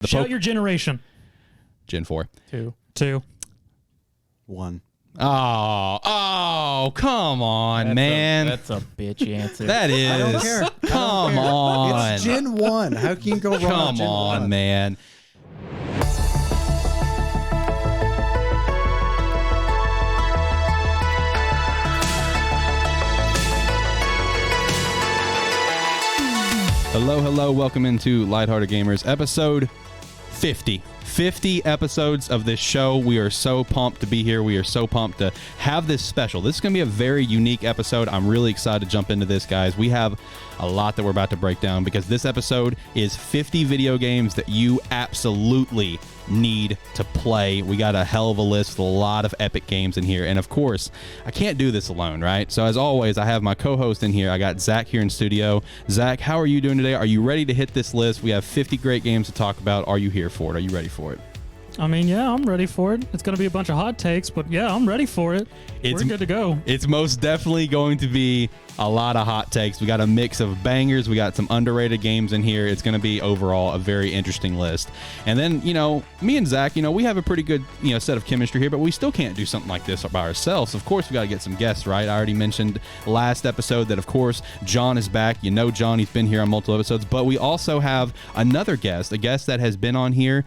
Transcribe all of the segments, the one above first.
Shout your generation. Gen 4. 2. 1. Oh, come on, man. That's a bitch answer. That is. I don't care. Come on. It's Gen 1. How can you go wrong? Come Gen on, 1? man. Hello. Welcome into Lighthearted Gamers, episode 50. 50 episodes of this show. We are so pumped to be here. We are so pumped to have this special. This is going to be a very unique episode. I'm really excited to jump into this, guys. We have a lot that we're about to break down because this episode is 50 video games that you absolutely need to play. We got a hell of a list with a lot of epic games in here. And of course, I can't do this alone, right? So as always, I have my co-host in here. I got Zach here in studio. Zach, how are you doing today? Are you ready to hit this list? We have 50 great games to talk about. Are you here for it? Are you ready for it? I mean, yeah, I'm ready for it. It's going to be a bunch of hot takes, but yeah, I'm ready for it. We're good to go. It's most definitely going to be a lot of hot takes. We got a mix of bangers. We got some underrated games in here. It's going to be overall a very interesting list. And then, me and Zach, we have a pretty good, set of chemistry here, but we still can't do something like this by ourselves. Of course, we got to get some guests, right? I already mentioned last episode that, of course, John is back. John, he's been here on multiple episodes, but we also have another guest, a guest that has been on here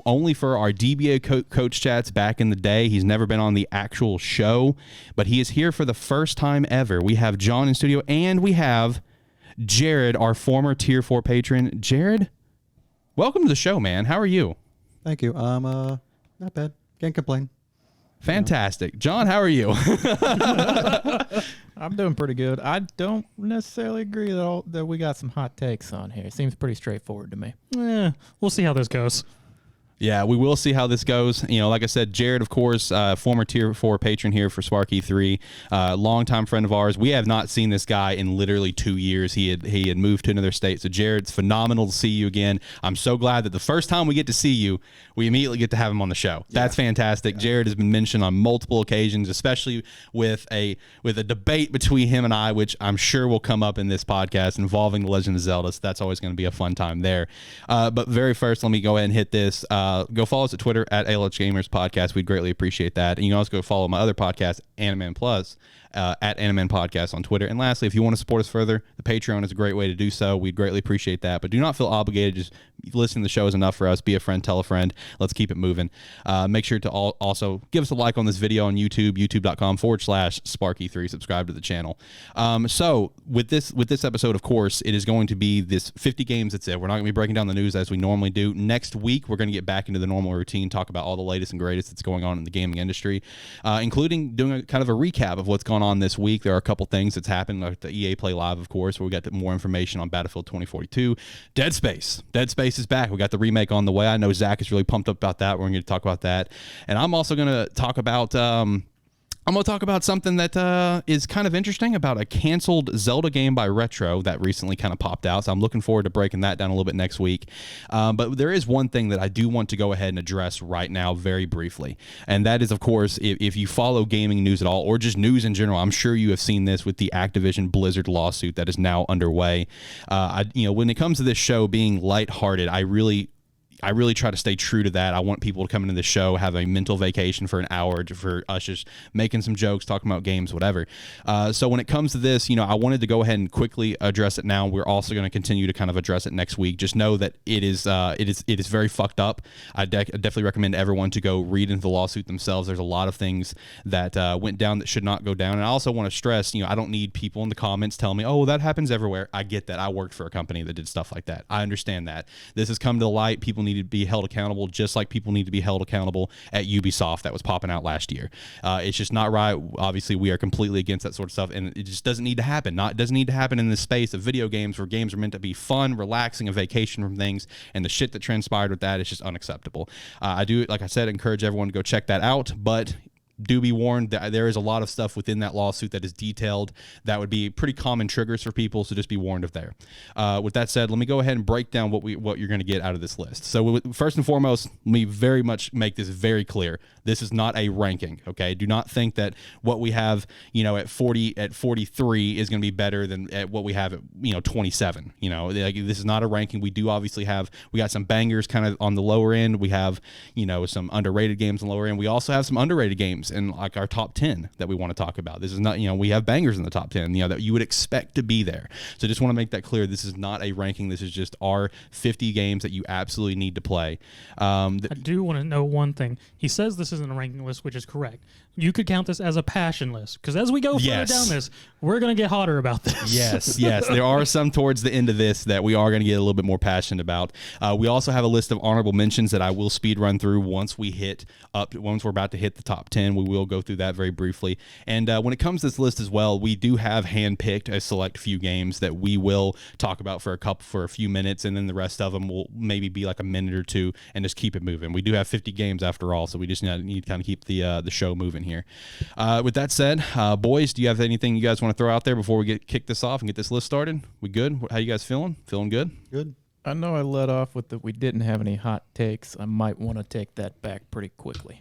only for our DBA coach chats back in the day. He's never been on the actual show, but he is here for the first time ever. We have John in studio, and we have Jared, our former Tier 4 patron. Jared, welcome to the show, man. How are you? Thank you. Not bad. Can't complain. Fantastic. John, how are you? I'm doing pretty good. I don't necessarily agree that we got some hot takes on here. It seems pretty straightforward to me. We'll see how this goes. Yeah, we will see how this goes. Like I said, Jared, of course, former Tier 4 patron here for Sparky 3, longtime friend of ours. We have not seen this guy in literally 2 years. He had moved to another state. So, Jared, it's phenomenal to see you again. I'm so glad that the first time we get to see you, we immediately get to have him on the show. Yeah. That's fantastic. Yeah. Jared has been mentioned on multiple occasions, especially with a debate between him and I, which I'm sure will come up in this podcast involving The Legend of Zelda. So that's always going to be a fun time there. But very first, let me go ahead and hit this. Go follow us at Twitter at LHG Gamers Podcast. We'd greatly appreciate that. And you can also go follow my other podcast, Animan Plus, at Animan Podcast on Twitter. And lastly, if you want to support us further, the Patreon is a great way to do so. We'd greatly appreciate that. But do not feel obligated. Just listening to the show is enough for us. Be a friend, tell a friend. Let's keep it moving. Make sure to also give us a like on this video on YouTube, youtube.com/Sparky3. Subscribe to the channel. So with this episode, of course, it is going to be this 50 games. That's it. We're not going to be breaking down the news as we normally do. Next week, we're going to get back into the normal routine, talk about all the latest and greatest that's going on in the gaming industry, including doing a kind of a recap of what's gone on this week. There are a couple things that's happened, like the EA Play Live, of course, where we got more information on Battlefield 2042. Dead Space is back. We got the remake on the way. I know Zach is really pumped up about that. We're going to talk about that. And I'm also going to talk about something that is kind of interesting about a canceled Zelda game by Retro that recently kind of popped out. So I'm looking forward to breaking that down a little bit next week. But there is one thing that I do want to go ahead and address right now very briefly. And that is, of course, if you follow gaming news at all or just news in general, I'm sure you have seen this with the Activision Blizzard lawsuit that is now underway. When it comes to this show being lighthearted, I really try to stay true to that. I want people to come into the show, have a mental vacation for an hour for us just making some jokes, talking about games, whatever. So when it comes to this, I wanted to go ahead and quickly address it now. We're also going to continue to kind of address it next week. Just know that it is very fucked up. I definitely recommend everyone to go read into the lawsuit themselves. There's a lot of things that went down that should not go down. And I also want to stress, I don't need people in the comments telling me, oh, that happens everywhere. I get that. I worked for a company that did stuff like that. I understand that. This has come to light. People need to be held accountable, just like people need to be held accountable at Ubisoft that was popping out last year. It's just not right. Obviously, we are completely against that sort of stuff, and it just doesn't need to happen. It doesn't need to happen in the space of video games where games are meant to be fun, relaxing, a vacation from things, and the shit that transpired with that is just unacceptable. I do, like I said, encourage everyone to go check that out, but do be warned that there is a lot of stuff within that lawsuit that is detailed that would be pretty common triggers for people, so just be warned of there. With that said, let me go ahead and break down what you're going to get out of this list. So first and foremost, let me very much make this very clear. This is not a ranking, okay? Do not think that what we have, at 43 is going to be better than at what we have at 27. This is not a ranking. We got some bangers kind of on the lower end. We have, some underrated games on the lower end. We also have some underrated games in like our top 10 that we want to talk about. This is not, we have bangers in the top 10, that you would expect to be there. So just want to make that clear. This is not a ranking. This is just our 50 games that you absolutely need to play. I do want to know one thing. He says this isn't a ranking list, which is correct. You could count this as a passion list, because as we go further down this, we're going to get hotter about this. Yes. There are some towards the end of this that we are going to get a little bit more passionate about. We also have a list of honorable mentions that I will speed run through once we're about to hit the top 10. We will go through that very briefly. And when it comes to this list as well, we do have handpicked a select few games that we will talk about for a few minutes, and then the rest of them will maybe be like a minute or two and just keep it moving. We do have 50 games after all, so we just need to kind of keep the show moving here. With that said, boys, do you have anything you guys want to throw out there before we kick this off and get this list started? We good? How you guys feeling? Feeling good? Good. I know I led off with that we didn't have any hot takes. I might want to take that back pretty quickly.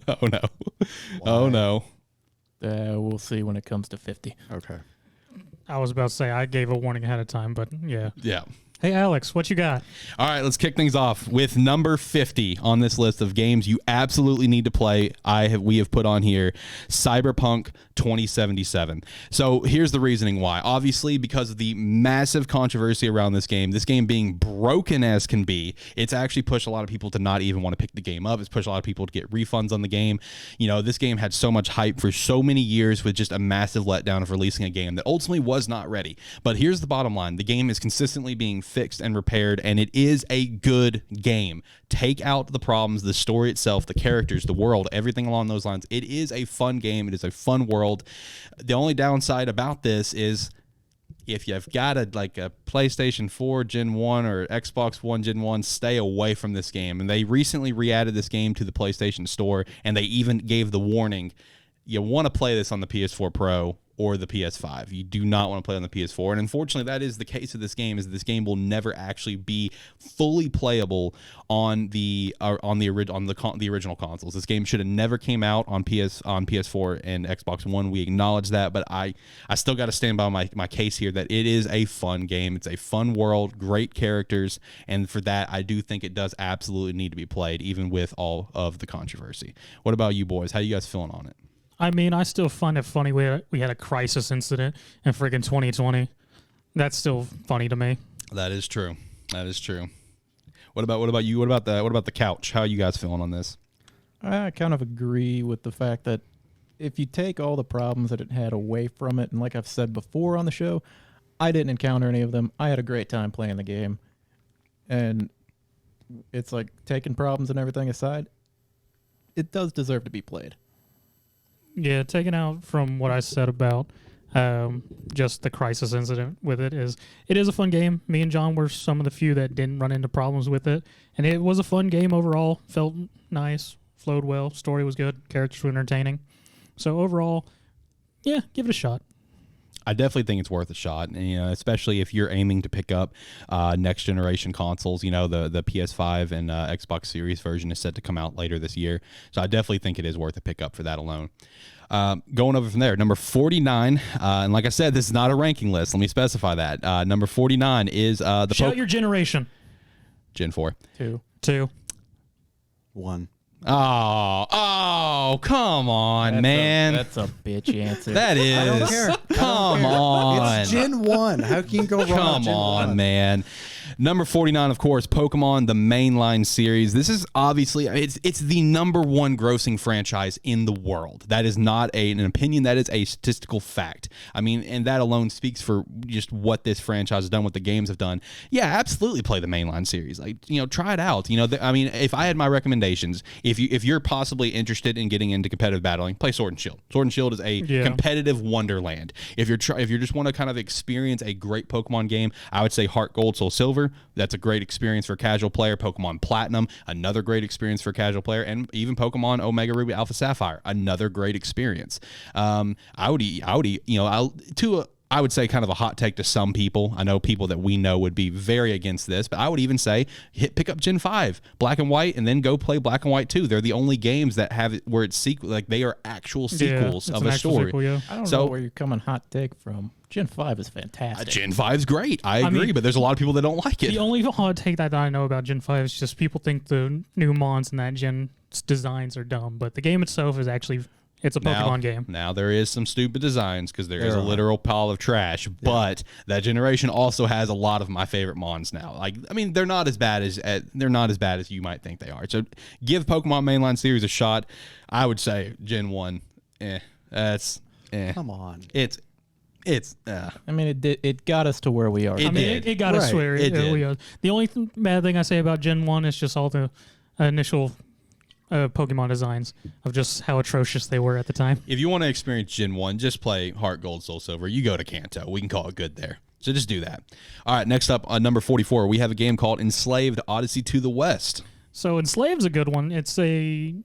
Oh no. Why? Oh no. We'll see when it comes to 50. Okay. I was about to say I gave a warning ahead of time, but yeah. Yeah. Hey, Alex, what you got? All right, let's kick things off with number 50 on this list of games you absolutely need to play. We have put on here Cyberpunk 2077. So here's the reasoning why. Obviously, because of the massive controversy around this game being broken as can be, it's actually pushed a lot of people to not even want to pick the game up. It's pushed a lot of people to get refunds on the game. This game had so much hype for so many years with just a massive letdown of releasing a game that ultimately was not ready. But here's the bottom line. The game is consistently being fixed and repaired, and it is a good game. Take out the problems, the story itself, the characters, the world, everything along those lines. It is a fun game. It is a fun world. The only downside about this is if you've got a PlayStation 4 Gen 1 or Xbox One Gen 1, stay away from this game. And they recently re-added this game to the PlayStation Store, and they even gave the warning, you want to play this on the PS4 Pro or the PS5. You do not want to play on the PS4. And unfortunately, that is the case of this game, is this game will never actually be fully playable on the original consoles. This game should have never came out on PS4 and Xbox One. We acknowledge that, but I still got to stand by my case here that it is a fun game. It's a fun world, great characters, and for that, I do think it does absolutely need to be played, even with all of the controversy. What about you boys? How you guys feeling on it? I mean, I still find it funny we had a crisis incident in freaking 2020. That's still funny to me. That is true. That is true. What about you? What about the couch? How are you guys feeling on this? I kind of agree with the fact that if you take all the problems that it had away from it, and like I've said before on the show, I didn't encounter any of them. I had a great time playing the game. And it's like, taking problems and everything aside, it does deserve to be played. Yeah, taken out from what I said about just the crisis incident with it is a fun game. Me and John were some of the few that didn't run into problems with it, and it was a fun game overall. Felt nice, flowed well, story was good, characters were entertaining. So overall, yeah, give it a shot. I definitely think it's worth a shot, and, especially if you're aiming to pick up next generation consoles. The PS5 and Xbox Series version is set to come out later this year, so I definitely think it is worth a pickup for that alone. Going over from there, number 49, and like I said, this is not a ranking list. Let me specify that. Number 49 is the Shout your generation. Gen 4. 2. 1. Oh, come on, man. That's a bitch answer. That is. I don't care. Come on. It's Gen 1. How can you go wrong? Come Gen on, 1? man. Number 49, of course, Pokemon, the mainline series. This is obviously, it's the number one grossing franchise in the world. That is not an opinion. That is a statistical fact. I mean, and that alone speaks for just what this franchise has done, what the games have done. Yeah, absolutely play the mainline series. Try it out. If I had my recommendations, if you're possibly interested in getting into competitive battling, play Sword and Shield. Sword and Shield is a competitive wonderland. If you just want to kind of experience a great Pokemon game, I would say Heart Gold, Soul Silver. Silver, that's a great experience for a casual player. Pokemon Platinum, another great experience for a casual player. And even Pokemon Omega Ruby Alpha Sapphire, another great experience. I would say kind of a hot take to some people. I know people that we know would be very against this, but I would even say pick up Gen 5, Black and White, and then go play Black and White 2. They're the only games that have it where it's sequel, like they are actual sequels of a story. Sequel, yeah. I don't know where you're coming hot take from. Gen 5 is fantastic. Gen 5 is great. I agree, but there's a lot of people that don't like it. The only hot take that I know about Gen 5 is just people think the new mons in that Gen's designs are dumb, but the game itself is actually... It's a Pokemon game. Now there is some stupid designs because there is a literal pile of trash, but that generation also has a lot of my favorite mons now. Like, I mean, they're not as bad as you might think they are. So give Pokemon Mainline series a shot. I would say Gen 1. Come on. It's I mean, it got us to where we are. It got us where we are. The only bad thing I say about Gen 1 is just all the initial Pokemon designs of just how atrocious they were at the time. If you want to experience Gen 1, just play Heart Gold, Soul Silver. You go to Kanto. We can call it good there. So just do that. All right, next up on number 44, we have a game called Enslaved Odyssey to the West. So Enslaved's a good one. It's a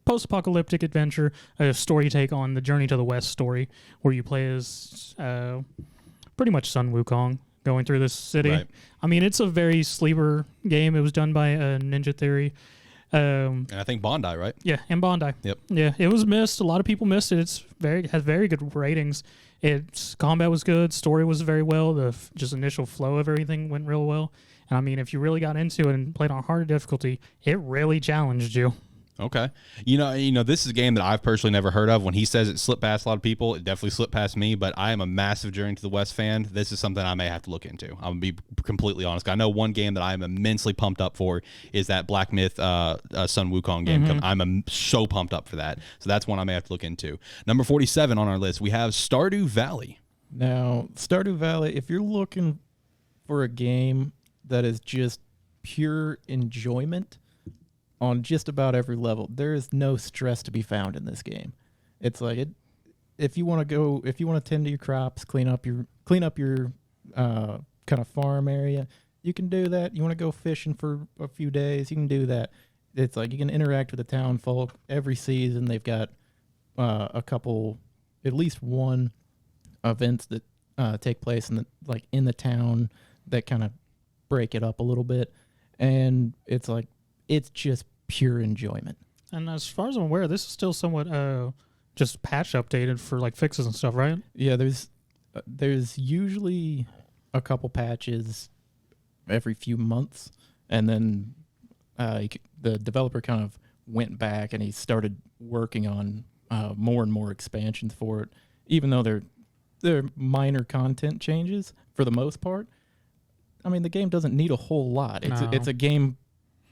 post-apocalyptic adventure, a story take on the Journey to the West story, where you play as pretty much Sun Wukong going through this city. Right. I mean, it's a very sleeper game. It was done by Ninja Theory. And I think Bondi, right? Yeah, and Bondi. Yep. Yeah, it was missed. A lot of people missed it. Has very good ratings. Its combat was good. Story was very well. The just initial flow of everything went real well. And I mean, if you really got into it and played on harder difficulty, it really challenged you. Okay. You know, this is a game that I've personally never heard of. When he says it slipped past a lot of people, it definitely slipped past me, but I am a massive Journey to the West fan. This is something I may have to look into. I'm going to be completely honest. I know one game that I'm immensely pumped up for is that Black Myth Sun Wukong game. Mm-hmm. I'm so pumped up for that. So that's one I may have to look into. Number 47 on our list, we have Stardew Valley. Now, Stardew Valley, if you're looking for a game that is just pure enjoyment on just about every level, there is no stress to be found in this game. It's like if you want to tend to your crops, clean up your kind of farm area, you can do that. You want to go fishing for a few days, you can do that. It's like you can interact with the town folk every season. They've got a couple, at least one events that take place in the town that kind of break it up a little bit, and it's just pure enjoyment. And as far as I'm aware, this is still somewhat just patch updated for like fixes and stuff, right? Yeah, there's usually a couple patches every few months, and then the developer kind of went back and he started working on more and more expansions for it, even though they're minor content changes for the most part. I mean, the game doesn't need a whole lot. It's a game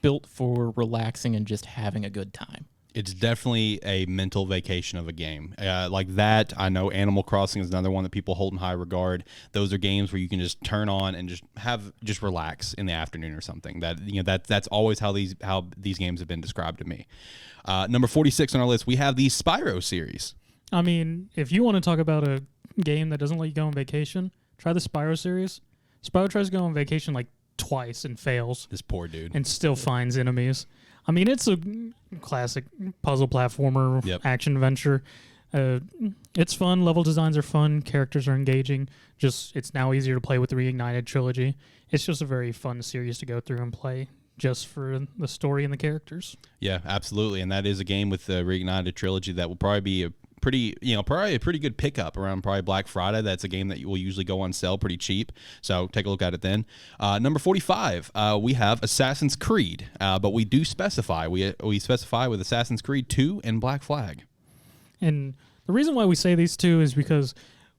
built for relaxing and just having a good time. It's definitely a mental vacation of a game. Like that, I know Animal Crossing is another one that people hold in high regard. Those are games where you can just turn on and just relax in the afternoon or something. That's always how these games have been described to me. Number 46 on our list, we have the Spyro series. I mean, if you want to talk about a game that doesn't let you go on vacation, try the Spyro series. Spyro tries to go on vacation like twice and fails. This poor dude. And still finds enemies. I mean, it's a classic puzzle platformer action adventure. It's fun. Level designs are fun. Characters are engaging. It's now easier to play with the Reignited trilogy. It's just a very fun series to go through and play just for the story and the characters. Yeah, absolutely. And that is a game with the Reignited trilogy that will probably be probably a pretty good pickup around probably Black Friday. That's a game that will usually go on sale pretty cheap. So take a look at it then. Number 45, we have Assassin's Creed, but we do specify. We specify with Assassin's Creed 2 and Black Flag. And the reason why we say these two is because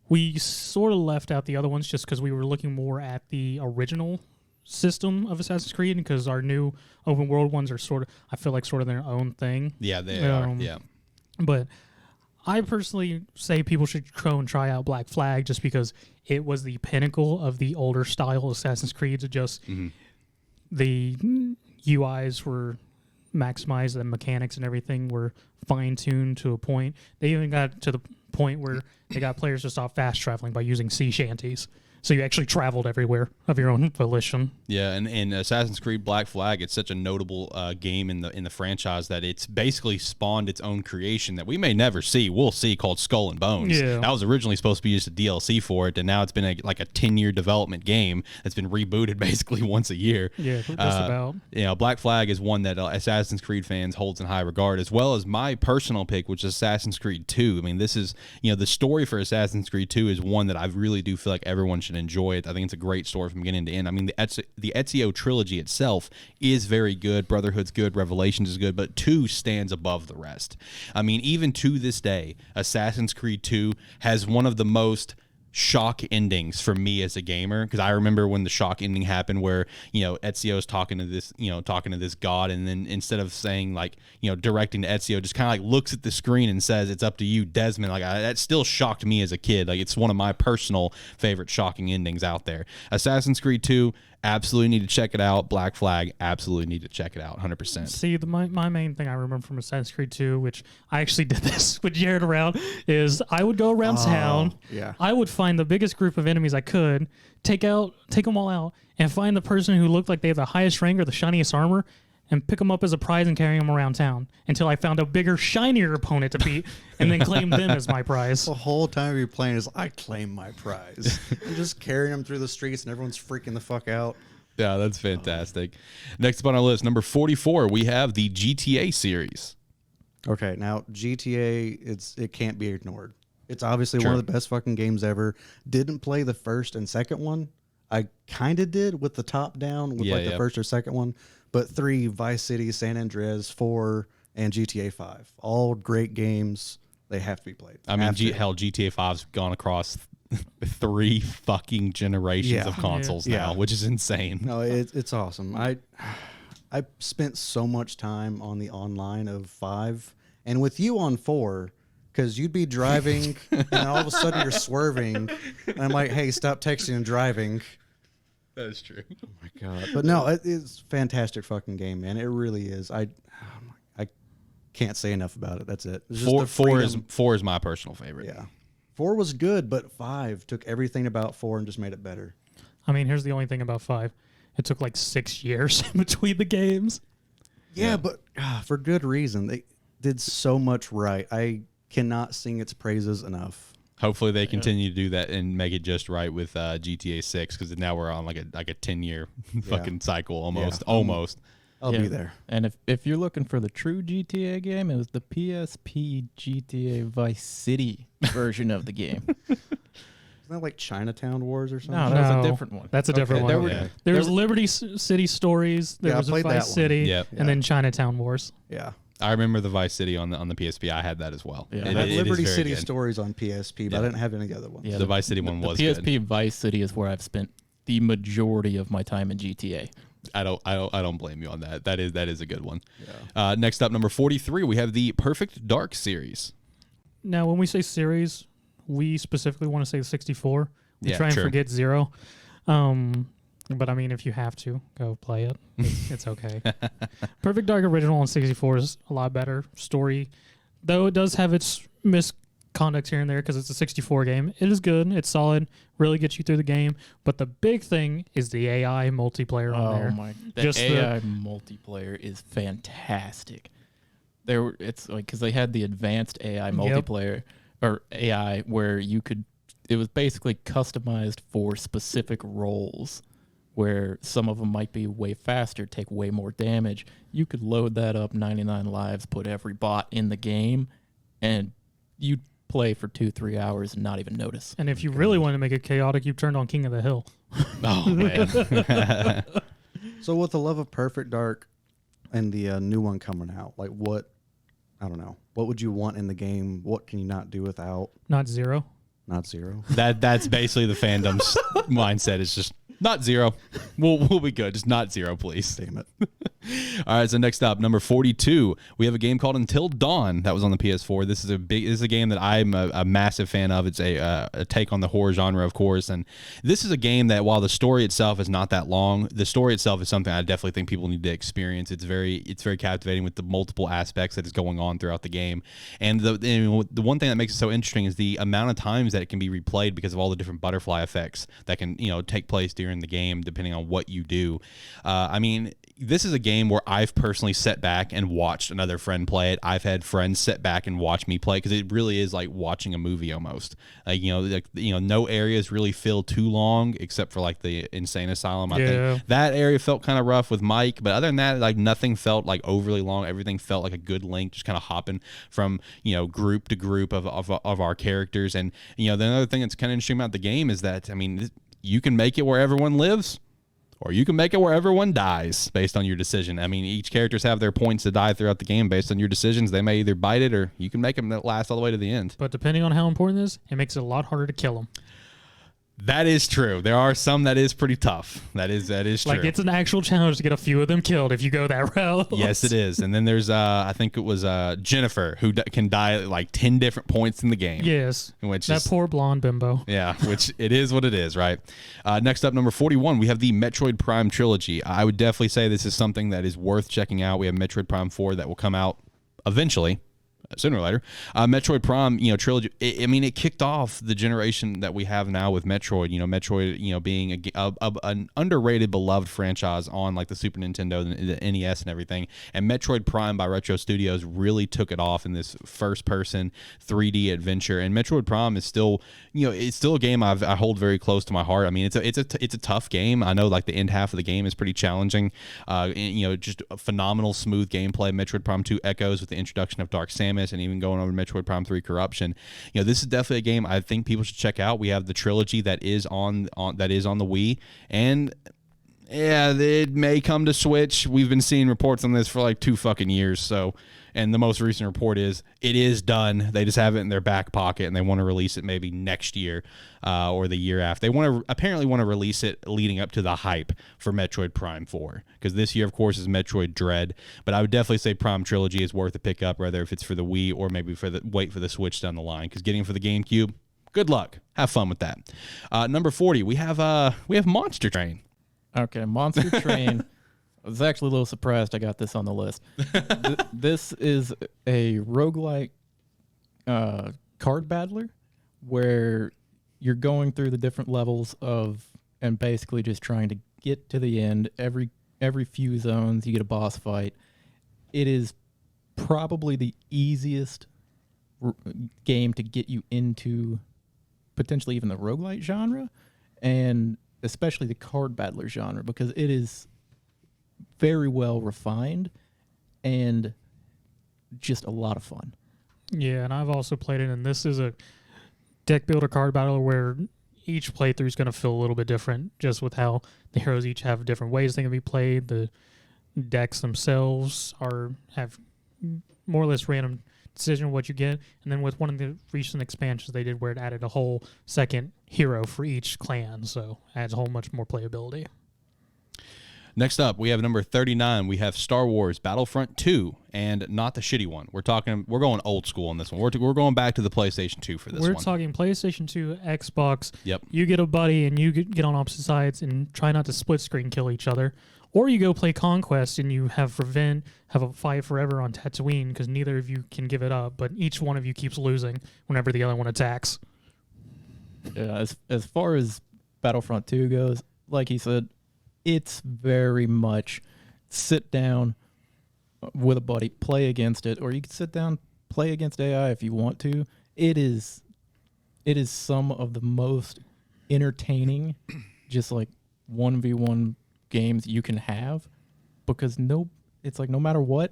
we sort of left out the other ones just because we were looking more at the original system of Assassin's Creed, because our new open world ones are I feel like sort of their own thing. Yeah, they are. Yeah. But I personally say people should go and try out Black Flag just because it was the pinnacle of the older style Assassin's Creed. The UIs were maximized, the mechanics and everything were fine-tuned to a point. They even got to the point where they got players to stop fast traveling by using sea shanties. So you actually traveled everywhere of your own volition. Yeah, and Assassin's Creed Black Flag, it's such a notable game in the franchise that it's basically spawned its own creation that we may never see. We'll see, called Skull and Bones. Yeah. That was originally supposed to be just a DLC for it, and now it's been like a 10-year development game that's been rebooted basically once a year. Yeah, just about. Black Flag is one that Assassin's Creed fans holds in high regard, as well as my personal pick, which is Assassin's Creed 2. I mean, this is, the story for Assassin's Creed 2 is one that I really do feel like everyone should enjoy it. I think it's a great story from beginning to end. I mean, the Ezio trilogy itself is very good. Brotherhood's good. Revelations is good. But 2 stands above the rest. I mean, even to this day, Assassin's Creed 2 has one of the most shock endings for me as a gamer, because I remember when the shock ending happened where Ezio's talking to this god, and then instead of saying directing to Ezio, just kind of like looks at the screen and says, "It's up to you, Desmond." That still shocked me as a kid. It's one of my personal favorite shocking endings out there. Assassin's Creed 2, absolutely need to check it out. Black Flag, absolutely need to check it out. 100%. See, my main thing I remember from Assassin's Creed 2, which I actually did this with Jared around, is I would go around town. Yeah. I would find the biggest group of enemies I could, take them all out, and find the person who looked like they had the highest rank or the shiniest armor, and pick them up as a prize and carry them around town until I found a bigger, shinier opponent to beat, and then claim them as my prize. The whole time you're playing is, I claim my prize. I'm just carrying them through the streets and everyone's freaking the fuck out. Yeah, that's fantastic. Next up on our list, number 44, we have the GTA series. Okay, now GTA, it can't be ignored. It's obviously one of the best fucking games ever. Didn't play the first and second one. I kind of did with the top down with the first or second one. But 3, Vice City, San Andreas, 4, and GTA 5. All great games. They have to be played. I mean, GTA 5's gone across 3 fucking generations of consoles now, which is insane. No, it's awesome. I spent so much time on the online of 5, and with you on 4, because you'd be driving, and all of a sudden you're swerving, and I'm like, hey, stop texting and driving. That is true. Oh my god! But no, it's a fantastic fucking game, man. It really is. I can't say enough about it. That's it. It's just four is my personal favorite. Yeah, 4 was good, but 5 took everything about 4 and just made it better. I mean, here's the only thing about 5. It took like 6 years between the games. Yeah, but for good reason. They did so much right. I cannot sing its praises enough. Hopefully they continue to do that and make it just right with GTA 6, because now we're on like a 10-year fucking cycle almost. Yeah. Almost. I'll be there. And if you're looking for the true GTA game, it was the PSP GTA Vice City version of the game. Isn't that like Chinatown Wars or something? No, that was a different one. That's a different one. There was Liberty City Stories. There was Vice City, and then Chinatown Wars. Yeah. I remember the Vice City on the PSP. I had that as well. Yeah. I had Liberty City good. Stories on PSP, but I didn't have any other ones. Yeah, the Vice City one was the PSP good. Vice City is where I've spent the majority of my time in GTA. I don't blame you on that. That is a good one. Yeah. Next up, number 43, we have the Perfect Dark series. Now, when we say series, we specifically want to say 64. We try and forget 0. But I mean, if you have to, go play it. It's okay. Perfect Dark Original on 64 is a lot better story, though it does have its misconducts here and there because it's a 64 game. It is good. It's solid. Really gets you through the game. But the big thing is the AI multiplayer on there. Oh my! The AI multiplayer is fantastic. It's like because they had the advanced AI multiplayer or AI where you could. It was basically customized for specific roles. Where some of them might be way faster, take way more damage. You could load that up 99 lives, put every bot in the game, and you'd play for 2-3 hours and not even notice. And if you really want to make it chaotic, you turned on King of the Hill. Oh, man. So with the love of Perfect Dark and the new one coming out, like what would you want in the game? What can you not do without? Not 0. Not 0. That's basically the fandom's mindset. Is just not 0. We'll be good. Just not 0, please. Damn it. All right, so next up, number 42, we have a game called Until Dawn that was on the PS4. This is a game that I'm a massive fan of. It's a take on the horror genre, of course, and this is a game that, while the story itself is not that long, the story itself is something I definitely think people need to experience. It's very captivating with the multiple aspects that is going on throughout the game, and the one thing that makes it so interesting is the amount of times that it can be replayed because of all the different butterfly effects that can take place during the game depending on what you do. I mean, this is a game where I've personally sat back and watched another friend play it. I've had friends sit back and watch me play because it really is like watching a movie almost. No areas really feel too long except for like the insane asylum. I think that area felt kind of rough with Mike, but other than that, like nothing felt like overly long. Everything felt like a good length, just kind of hopping from group to group of our characters. And the other thing that's kind of interesting about the game is that you can make it where everyone lives, or you can make it where everyone dies based on your decision. I mean, each characters have their points to die throughout the game based on your decisions. They may either bite it, or you can make them last all the way to the end. But depending on how important it is, it makes it a lot harder to kill them. That is true. There are some that is pretty tough. That is true. Like, it's an actual challenge to get a few of them killed if you go that route. Yes, it is. And then there's, I think it was Jennifer, who can die at like 10 different points in the game. Yes. Poor blonde bimbo. Yeah, which it is what it is, right? Next up, number 41, we have the Metroid Prime trilogy. I would definitely say this is something that is worth checking out. We have Metroid Prime 4 that will come out eventually. Sooner or later. Metroid Prime, trilogy. It kicked off the generation that we have now with Metroid. Metroid, being an underrated, beloved franchise on like the Super Nintendo, the NES, and everything. And Metroid Prime by Retro Studios really took it off in this first-person 3D adventure. And Metroid Prime is still, it's still a game I hold very close to my heart. I mean, it's a tough game. I know like the end half of the game is pretty challenging. Just a phenomenal, smooth gameplay. Metroid Prime 2 echoes with the introduction of Dark Samus, and even going over Metroid Prime 3 Corruption. This is definitely a game I think people should check out. We have the trilogy that is on the Wii, and yeah, it may come to Switch. We've been seeing reports on this for like 2 fucking years. So, and the most recent report is it is done. They just have it in their back pocket, and they want to release it maybe next year or the year after. They apparently want to release it leading up to the hype for Metroid Prime 4, because this year, of course, is Metroid Dread. But I would definitely say Prime Trilogy is worth a pick up, whether if it's for the Wii or maybe wait for the Switch down the line, because getting it for the GameCube, good luck. Have fun with that. Number 40, we have Monster Train. Okay, Monster Train. I was actually a little surprised I got this on the list. This is a roguelike card battler where you're going through the different levels and basically just trying to get to the end. Every few zones, you get a boss fight. It is probably the easiest game to get you into potentially even the roguelite genre, and especially the card battler genre, because it is very well refined and just a lot of fun. Yeah, and I've also played it, and this is a deck builder card battler where each playthrough is going to feel a little bit different, just with how the heroes each have different ways they can be played. The decks themselves have more or less random decision what you get, and then with one of the recent expansions they did where it added a whole second hero for each clan, so it adds a whole much more playability. Next up, we have number 39. We have Star Wars Battlefront 2, and not the shitty one. We're going old school on this one. We're going back to the PlayStation 2 for this one. We're talking PlayStation 2, Xbox. Yep. You get a buddy and you get on opposite sides and try not to split screen kill each other. Or you go play Conquest and you have a fight forever on Tatooine because neither of you can give it up, but each one of you keeps losing whenever the other one attacks. Yeah, as far as Battlefront 2 goes, like he said, it's very much sit down with a buddy, play against it, or you can sit down, play against AI if you want to. It is some of the most entertaining, just like 1v1 games you can have, because it's like no matter what,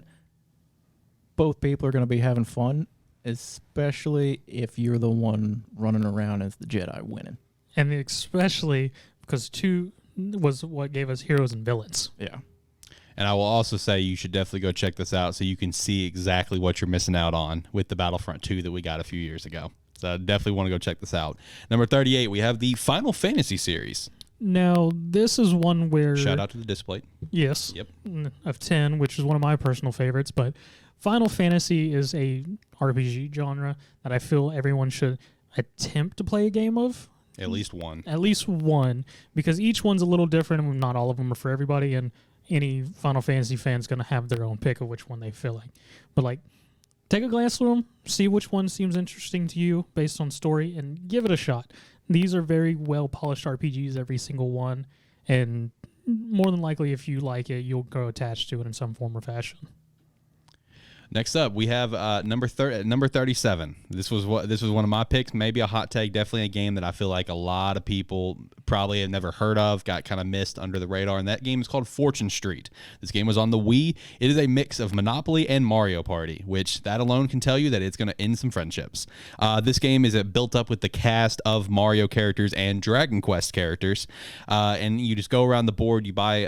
both people are going to be having fun, especially if you're the one running around as the Jedi winning. And especially because 2 was what gave us heroes and villains. Yeah. And I will also say you should definitely go check this out so you can see exactly what you're missing out on with the Battlefront 2 that we got a few years ago. So I definitely want to go check this out. Number 38, we have the Final Fantasy series. Now, this is one where... Shout out to the display. Yes. Yep. Of 10, which is one of my personal favorites, but Final Fantasy is a RPG genre that I feel everyone should attempt to play a game of. At least one. At least one, because each one's a little different, and not all of them are for everybody, and any Final Fantasy fan's going to have their own pick of which one they feel like. But, like, take a glance through them, see which one seems interesting to you based on story, and give it a shot. These are very well-polished RPGs, every single one, and more than likely, if you like it, you'll grow attached to it in some form or fashion. Next up, we have number 37. This was one of my picks. Maybe a hot take. Definitely a game that I feel like a lot of people probably have never heard of. Got kind of missed under the radar. And that game is called Fortune Street. This game was on the Wii. It is a mix of Monopoly and Mario Party, which that alone can tell you that it's going to end some friendships. This game is built up with the cast of Mario characters and Dragon Quest characters, and you just go around the board. You buy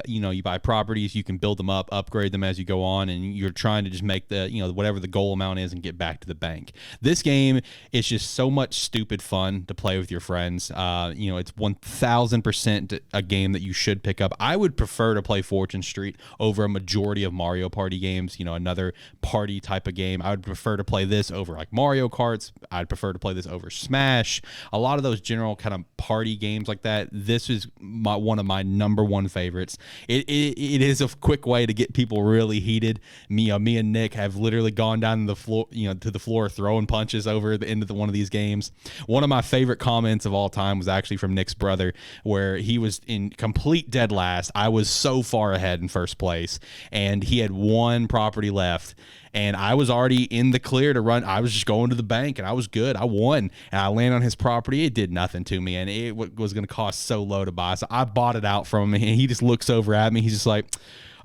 properties. You can build them up, upgrade them as you go on, and you're trying to just make the whatever the goal amount is and get back to the bank. This game is just so much stupid fun to play with your friends. It's 1000% a game that you should pick up. I would prefer to play Fortune Street over a majority of Mario Party games, another party type of game. I would prefer to play this over like Mario Karts. I'd prefer to play this over Smash. A lot of those general kind of party games like that. This is one of my number one favorites. It is a quick way to get people really heated. Me and Nick have literally gone down the floor, to the floor, throwing punches over the end of one of these games. One of my favorite comments of all time was actually from Nick's brother, where he was in complete dead last. I was so far ahead in first place, and he had one property left. And I was already in the clear to run. I was just going to the bank, and I was good. I won, and I landed on his property. It did nothing to me, and it was going to cost so low to buy. So I bought it out from him, and he just looks over at me. He's just like,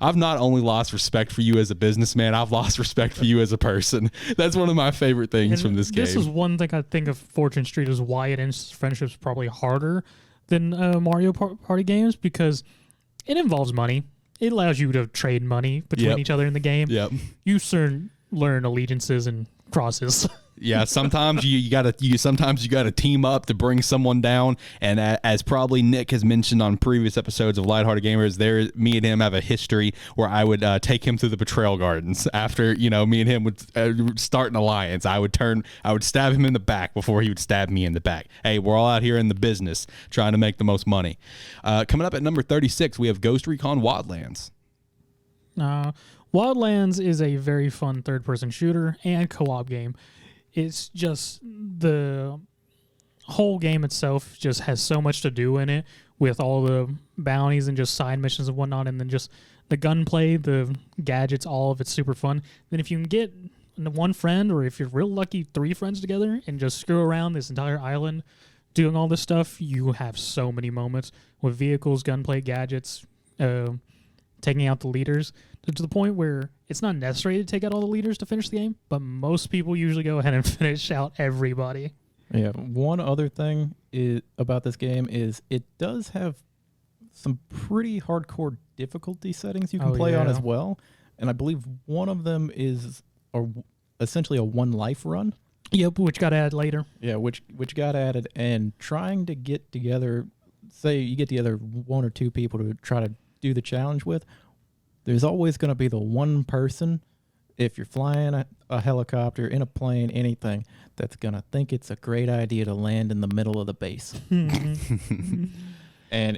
I've not only lost respect for you as a businessman, I've lost respect for you as a person. That's one of my favorite things from this game. This is one thing I think of Fortune Street is why it ends friendships probably harder than Mario Party games, because it involves money. It allows you to trade money between each other in the game. Yep. You soon learn allegiances and crosses. Yeah, sometimes you gotta team up to bring someone down, and as probably Nick has mentioned on previous episodes of Lighthearted Gamers, me and him have a history where I would take him through the betrayal gardens after me and him would start an alliance. I would stab him in the back before he would stab me in the back. Hey, we're all out here in the business trying to make the most money. Coming up at number 36, we have Ghost Recon Wildlands. Wildlands is a very fun third-person shooter and co-op game. It's just the whole game itself just has so much to do in it with all the bounties and just side missions and whatnot, and then just the gunplay, the gadgets, all of it's super fun. Then if you can get one friend, or if you're real lucky, 3 friends together and just screw around this entire island doing all this stuff, you have so many moments with vehicles, gunplay, gadgets, taking out the leaders, to the point where it's not necessary to take out all the leaders to finish the game, but most people usually go ahead and finish out everybody. Yeah, one other thing about this game is it does have some pretty hardcore difficulty settings you can play on as well, and I believe one of them is essentially a 1 life run. Yep, which got added later. Yeah, which got added, and trying to get together, say you get together 1 or 2 people to try to do the challenge with, there's always going to be the one person, if you're flying a helicopter, in a plane, anything, that's going to think it's a great idea to land in the middle of the base. And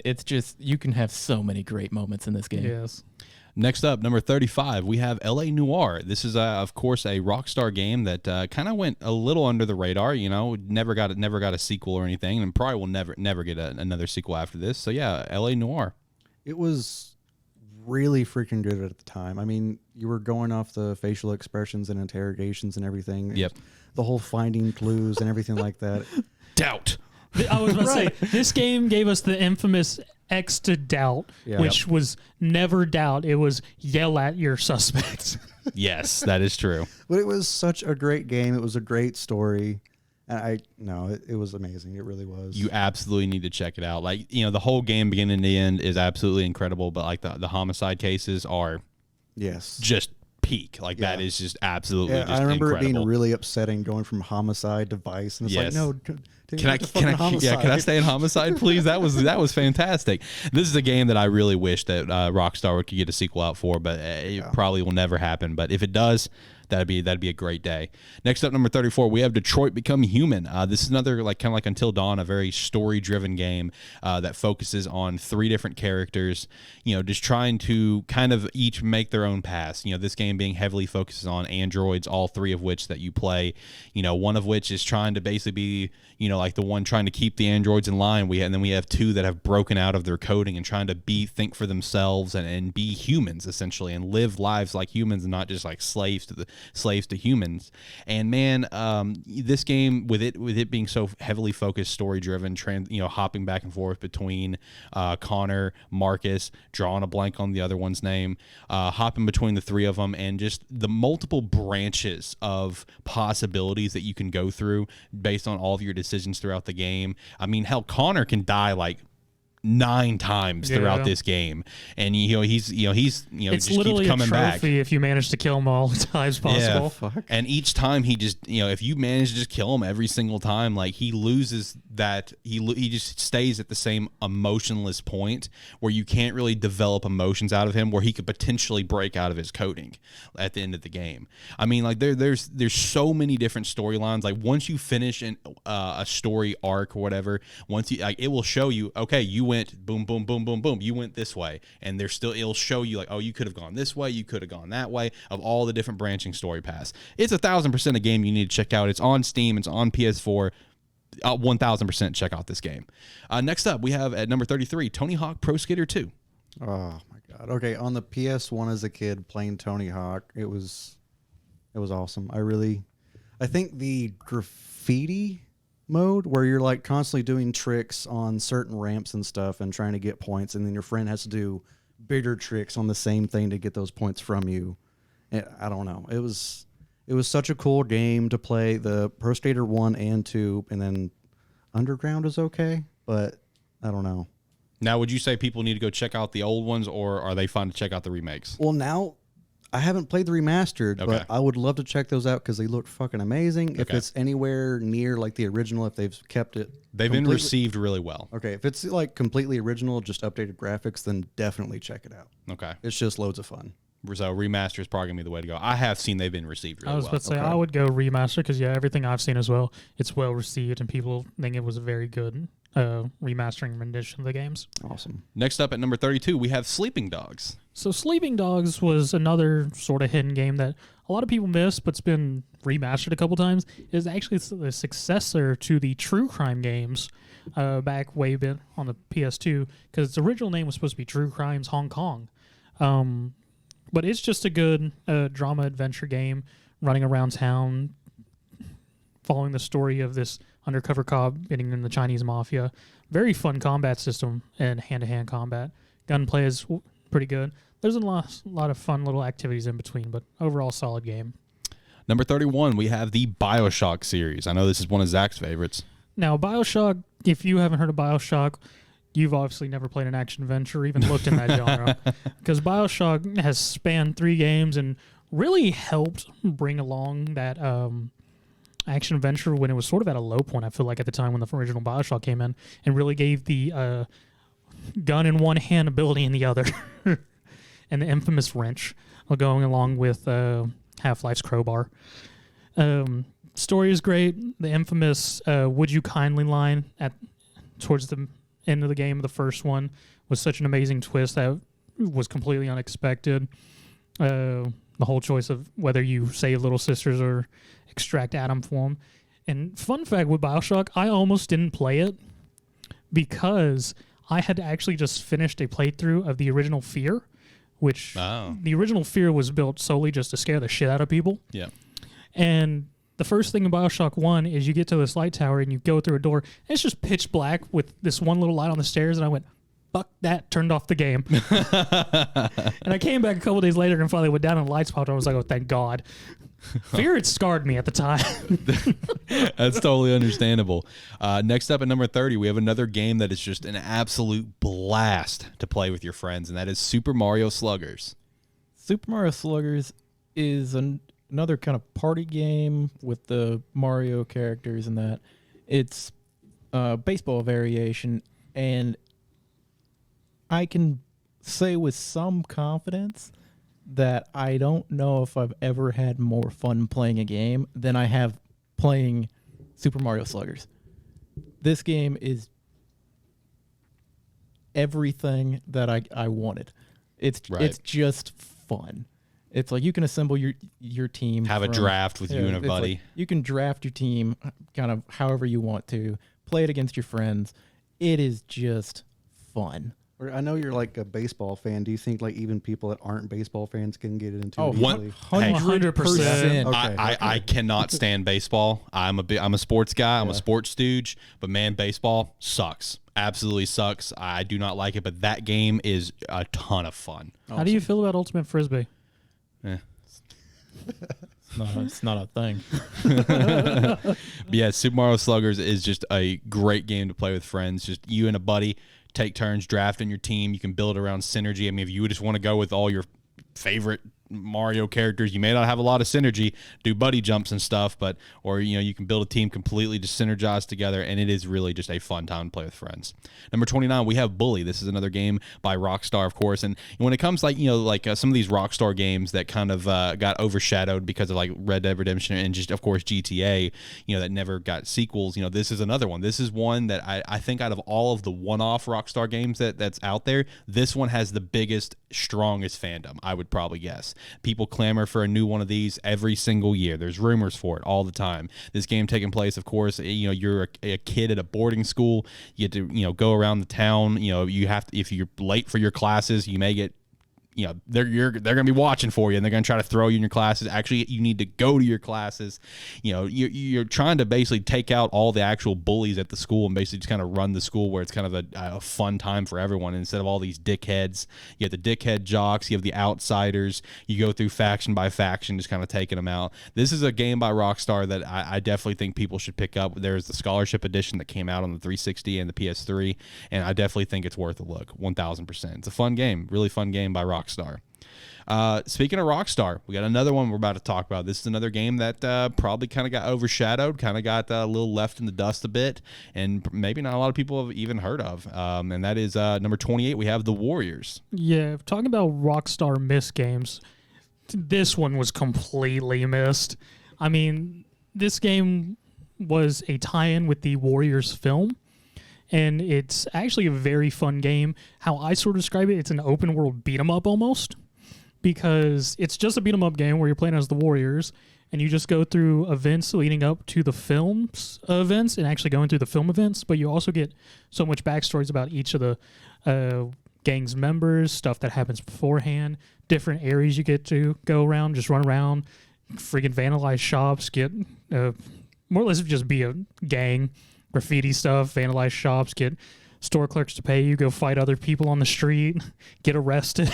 it's just, you can have so many great moments in this game. Yes. Next up, number 35, we have L.A. Noire. This is, of course, a Rockstar game that kind of went a little under the radar. Never got a sequel or anything, and probably will never get another sequel after this. So yeah, L.A. Noire. It was really freaking good at the time. I mean, you were going off the facial expressions and interrogations and everything. Yep. The whole finding clues and everything like that. Doubt. I was about to say, this game gave us the infamous X to doubt, which was never doubt. It was yell at your suspects. Yes, that is true. But it was such a great game. It was a great story. And it was amazing. It really was. You absolutely need to check it out. Like, the whole game beginning to end is absolutely incredible, but like the homicide cases are just peak. Like that is just absolutely. Yeah, just I remember incredible. it being really upsetting going from homicide to vice, and it's like, no. Can I stay in homicide, please? That was fantastic. This is a game that I really wish that Rockstar could get a sequel out for, but it probably will never happen. But if it does, that'd be a great day. Next up, number 34, we have Detroit Become Human. This is another kind of like Until Dawn, a very story-driven game that focuses on 3 different characters, just trying to kind of each make their own paths. This game being heavily focused on androids, all 3 of which that you play. One of which is trying to basically be, like the one trying to keep the androids in line. And then we have 2 that have broken out of their coding and trying to think for themselves and be humans essentially, and live lives like humans and not just like slaves to humans. And man, this game with it being so heavily focused, story driven, hopping back and forth between Connor, Marcus, drawing a blank on the other one's name, hopping between the 3 of them, and just the multiple branches of possibilities that you can go through based on all of your decisions throughout the game. I mean, hell, Connor can die like 9 times throughout this game, and he's it's just literally keeps coming a trophy back if you manage to kill him all the times possible. And each time he just if you manage to just kill him every single time, like he loses that he just stays at the same emotionless point where you can't really develop emotions out of him, where he could potentially break out of his coding at the end of the game. I mean, like there's so many different storylines. Like once you finish a story arc or whatever, once you it will show you, okay, you went boom, boom, boom, boom, boom. You went this way, and it'll show you like, oh, you could have gone this way, you could have gone that way, of all the different branching story paths. It's 1,000% a game you need to check out. It's on Steam. It's on PS4. 1,000% check out this game. Next up, we have at number 33, Tony Hawk Pro Skater 2. Oh my god. Okay, on the PS1 as a kid playing Tony Hawk, it was awesome. I think the graffiti mode where you're like constantly doing tricks on certain ramps and stuff and trying to get points, and then your friend has to do bigger tricks on the same thing to get those points from you. I don't know. It was such a cool game to play. The Pro Skater 1 and 2, and then Underground is okay, but I don't know. Now, would you say people need to go check out the old ones, or are they fun to check out the remakes? Well, now I haven't played the remastered, but I would love to check those out because they look fucking amazing. If it's anywhere near like the original, if they've kept it, they've been received really well. Okay, if it's like completely original, just updated graphics, then definitely check it out. Okay, it's just loads of fun. So remaster is probably gonna be the way to go. I have seen they've been received really well. I was about to say I would go remaster because everything I've seen as well, it's well received and people think it was a very good remastering rendition of the games. Awesome. Next up at number 32, we have Sleeping Dogs. So Sleeping Dogs was another sort of hidden game that a lot of people miss, but's been remastered a couple times. It is actually the successor to the True Crime games back way back on the PS2, because its original name was supposed to be True Crimes Hong Kong. But it's just a good drama adventure game, running around town, following the story of this undercover cop getting in the Chinese mafia. Very fun combat system and hand-to-hand combat. Gunplay is pretty good. There's a lot of fun little activities in between, but overall solid game. Number 31, we have the BioShock series. I know this is one of Zach's favorites. Now, BioShock, if you haven't heard of BioShock, you've obviously never played an action adventure, even looked in that genre, because BioShock has spanned 3 games and really helped bring along that action adventure when it was sort of at a low point, I feel like, at the time when the original BioShock came in, and really gave the gun in one hand, ability in the other, and the infamous wrench going along with Half-Life's crowbar. Story is great. The infamous "Would you kindly" line towards the end of the game, the first one, was such an amazing twist that was completely unexpected. The whole choice of whether you save little sisters or extract Atom form. And fun fact with BioShock, I almost didn't play it because I had actually just finished a playthrough of the original Fear, which the original Fear was built solely just to scare the shit out of people. Yeah. And the first thing in BioShock 1 is you get to this light tower and you go through a door, and it's just pitch black with this one little light on the stairs, and I went, fuck that, turned off the game. And I came back a couple days later and finally went down and the lights popped on. I was like, oh, thank God. Fear, it scarred me at the time. That's totally understandable. Next up at number 30, we have another game that is just an absolute blast to play with your friends, and that is Super Mario Sluggers. Super Mario Sluggers is another kind of party game with the Mario characters and that. It's baseball variation, and I can say with some confidence that I don't know if I've ever had more fun playing a game than I have playing Super Mario Sluggers. This game is everything that I wanted. It's just fun. It's like you can assemble your team. Have a draft with you and a buddy. Like you can draft your team kind of however you want to. Play it against your friends. It is just fun. I know you're like a baseball fan. Do you think like even people that aren't baseball fans can get into it? 100%. Okay. I cannot stand baseball. I'm a sports guy. I'm a sports stooge. But man, baseball sucks. Absolutely sucks. I do not like it. But that game is a ton of fun. How do you feel about Ultimate Frisbee? It's not a thing. But yeah, Super Mario Sluggers is just a great game to play with friends. Just you and a buddy take turns drafting your team. You can build around synergy. I mean, if you just want to go with all your favorite Mario characters, you may not have a lot of synergy, do buddy jumps and stuff, but you can build a team completely just synergized together, and it is really just a fun time to play with friends. Number 29, we have Bully. This is another game by Rockstar, of course, and when it comes some of these Rockstar games that kind of got overshadowed because of like Red Dead Redemption and just of course GTA, that never got sequels. This is another one. This is one that I think out of all of the one-off Rockstar games that's out there, this one has the biggest, strongest fandom, I would probably guess. People clamor for a new one of these every single year. There's rumors for it all the time. This game taking place, of course, you're a kid at a boarding school. You get to, go around the town. You have to, if you're late for your classes, you may get, they're going to be watching for you, and they're going to try to throw you in your classes. Actually, you need to go to your classes. You're trying to basically take out all the actual bullies at the school and basically just kind of run the school where it's kind of a fun time for everyone. Instead of all these dickheads, you have the dickhead jocks, you have the outsiders. You go through faction by faction, just kind of taking them out. This is a game by Rockstar that I definitely think people should pick up. There's the Scholarship Edition that came out on the 360 and the PS3, and I definitely think it's worth a look, 1,000%. It's a fun game, really fun game by Rockstar. Speaking of Rockstar, we got another one we're about to talk about. This is another game that probably kind of got overshadowed, kind of got a little left in the dust a bit, and maybe not a lot of people have even heard of. And that is number 28. We have The Warriors. Yeah, talking about Rockstar missed games, this one was completely missed. I mean, this game was a tie-in with the Warriors film. And it's actually a very fun game. How I sort of describe it, it's an open world beat 'em up almost, because it's just a beat 'em up game where you're playing as the Warriors, and you just go through events leading up to the film's events and actually going through the film events. But you also get so much backstories about each of the gang's members, stuff that happens beforehand, different areas you get to go around, just run around, friggin' vandalize shops, get more or less just be a gang. Graffiti stuff, vandalize shops, get store clerks to pay you, go fight other people on the street, get arrested.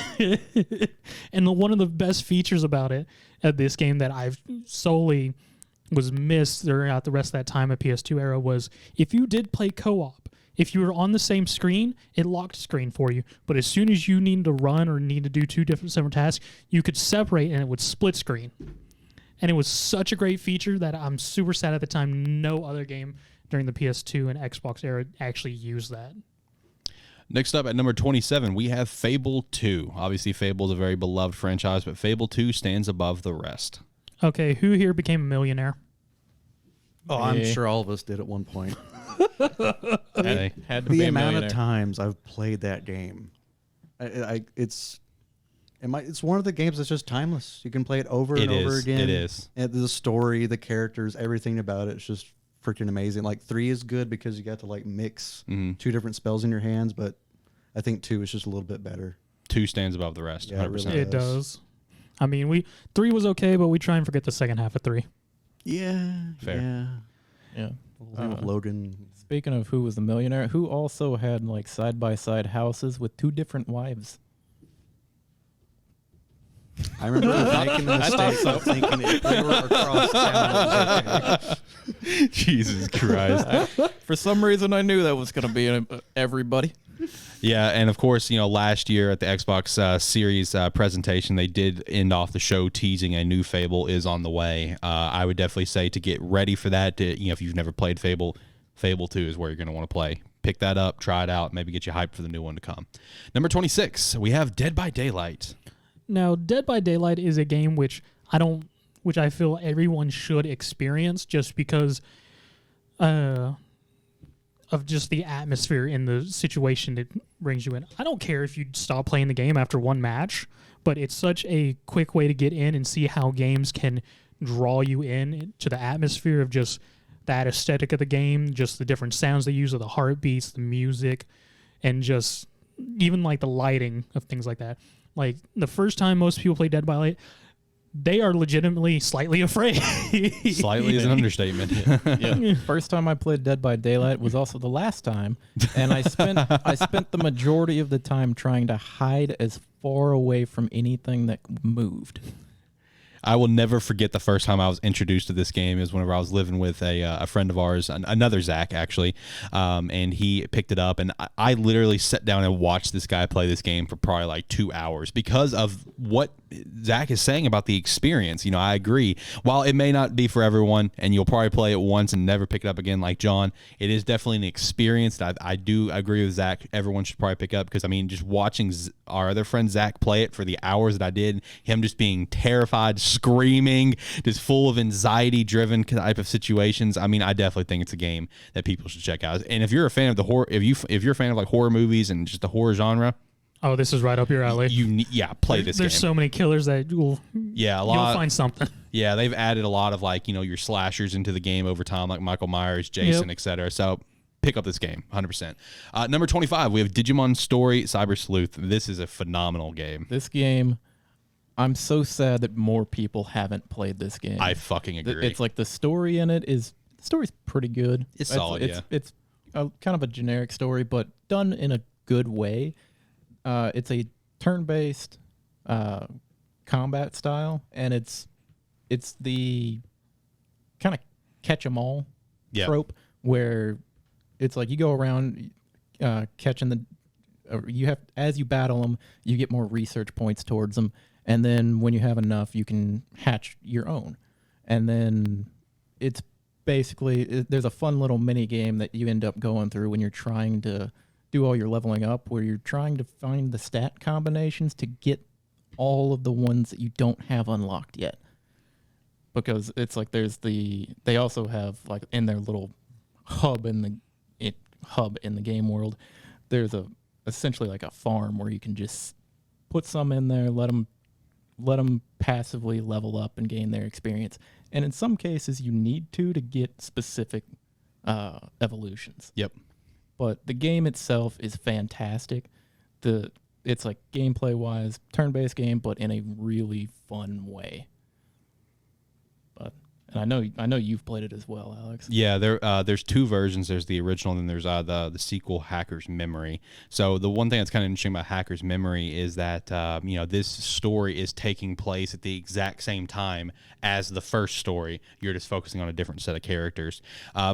And one of the best features about it at this game that I've solely was missed throughout the rest of that time at PS2 era was if you did play co-op, if you were on the same screen, it locked screen for you. But as soon as you needed to run or need to do two separate tasks, you could separate and it would split screen. And it was such a great feature that I'm super sad at the time no other game during the PS2 and Xbox era actually used that. Next up at number 27, we have Fable 2. Obviously, Fable is a very beloved franchise, but Fable 2 stands above the rest. Okay, who here became a millionaire? Oh, I'm sure all of us did at one point. Had to The be a amount millionaire. of times I've played that game, it's one of the games that's just timeless. You can play it over and over again. It is. And the story, the characters, everything about it's just freaking amazing. Like 3 is good because you got to like mix two different spells in your hands, but I think 2 is just a little bit better. 2 stands above the rest. Yeah, 100%. really It does. I mean, 3 was okay, but we try and forget the second half of 3. Yeah. Fair. Yeah. The whole thing with Logan. Speaking of who was the millionaire, who also had like side-by-side houses with 2 different wives? I remember making the mistake of thinking if they were across town, it was okay. Jesus Christ. For some reason, I knew that was going to be everybody. Yeah, and of course, last year at the Xbox Series presentation, they did end off the show teasing a new Fable is on the way. I would definitely say to get ready for that. If you've never played Fable, Fable 2 is where you're going to want to play. Pick that up, try it out, maybe get you hyped for the new one to come. Number 26, we have Dead by Daylight. Now, Dead by Daylight is a game which I feel everyone should experience just because of just the atmosphere in the situation it brings you in. I don't care if you stop playing the game after one match, but it's such a quick way to get in and see how games can draw you in to the atmosphere of just that aesthetic of the game, just the different sounds they use, of the heartbeats, the music, and just even like the lighting of things like that. Like the first time most people play Dead by Daylight, they are legitimately slightly afraid. Slightly is an understatement. Yeah. First time I played Dead by Daylight was also the last time, and I spent the majority of the time trying to hide as far away from anything that moved. I will never forget the first time I was introduced to this game is whenever I was living with a friend of ours, another Zach actually, and he picked it up, and I literally sat down and watched this guy play this game for probably like 2 hours because of what Zach is saying about the experience. I agree. While it may not be for everyone, and you'll probably play it once and never pick it up again like John, it is definitely an experience that I do agree with Zach. Everyone should probably pick up because, just watching our other friend Zach play it for the hours that I did, him just being terrified, screaming, just full of anxiety-driven type of situations. I definitely think it's a game that people should check out. And if you're a fan of the horror, if you're a fan of like horror movies and just the horror genre, oh, this is right up your alley. Play this game. There's so many killers that you'll find something. Yeah, they've added a lot of your slashers into the game over time, like Michael Myers, Jason, etc. So pick up this game, 100%. Number 25, we have Digimon Story Cyber Sleuth. This is a phenomenal game. This game, I'm so sad that more people haven't played this game. I fucking agree. It's like the story in it the story's pretty good. It's solid, yeah. It's a, kind of a generic story, but done in a good way. It's a turn-based combat style, and it's the kind of catch-em-all trope where it's like you go around catching as you battle them, you get more research points towards them, and then when you have enough, you can hatch your own. And then it's basically there's a fun little mini game that you end up going through when you're trying to do all your leveling up, where you're trying to find the stat combinations to get all of the ones that you don't have unlocked yet. Because it's like they also have like in their little hub in the game world, there's essentially like a farm where you can just put some in there, let them passively level up and gain their experience. And in some cases, you need to get specific evolutions. Yep. But the game itself is fantastic. It's like gameplay wise, turn-based game, but in a really fun way. And I know you've played it as well, Alex. Yeah, there's two versions. There's the original, and then there's the sequel, Hacker's Memory. So the one thing that's kind of interesting about Hacker's Memory is that this story is taking place at the exact same time as the first story. You're just focusing on a different set of characters.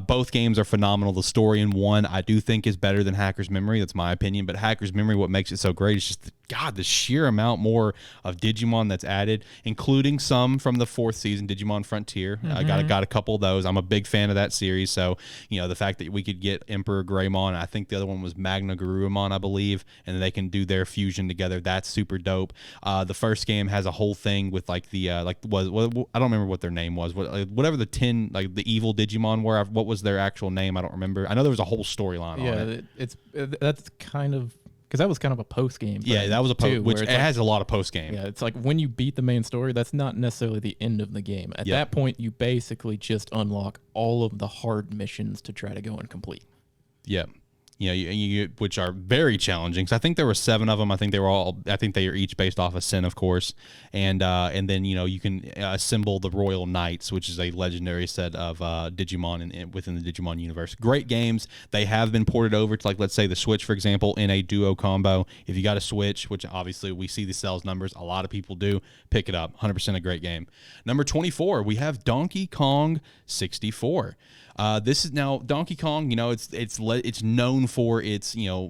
Both games are phenomenal. The story in one I do think is better than Hacker's Memory. That's my opinion. But Hacker's Memory, what makes it so great is just the sheer amount more of Digimon that's added, including some from the fourth season, Digimon Frontier. I got a couple of those. I'm a big fan of that series. So, the fact that we could get Emperor Greymon, I think the other one was Magna Garurumon, I believe, and they can do their fusion together. That's super dope. The first game has a whole thing with like the I don't remember what their name was. Whatever the 10 like the evil Digimon were. What was their actual name? I don't remember. I know there was a whole storyline on it. That's kind of. Because that was kind of a post game. Yeah, that was a post, which it has a lot of post game. Yeah, it's like when you beat the main story, that's not necessarily the end of the game. At that point, you basically just unlock all of the hard missions to try to go and complete. Yeah. Which are very challenging. So I think there were 7 of them. I think they are each based off of Sin, of course. And then you can assemble the Royal Knights, which is a legendary set of Digimon within the Digimon universe. Great games. They have been ported over to, like, let's say the Switch, for example, in a duo combo. If you got a Switch, which obviously we see the sales numbers, a lot of people do, pick it up. 100% a great game. Number 24, we have Donkey Kong 64. This is now Donkey Kong. It's known for its 2D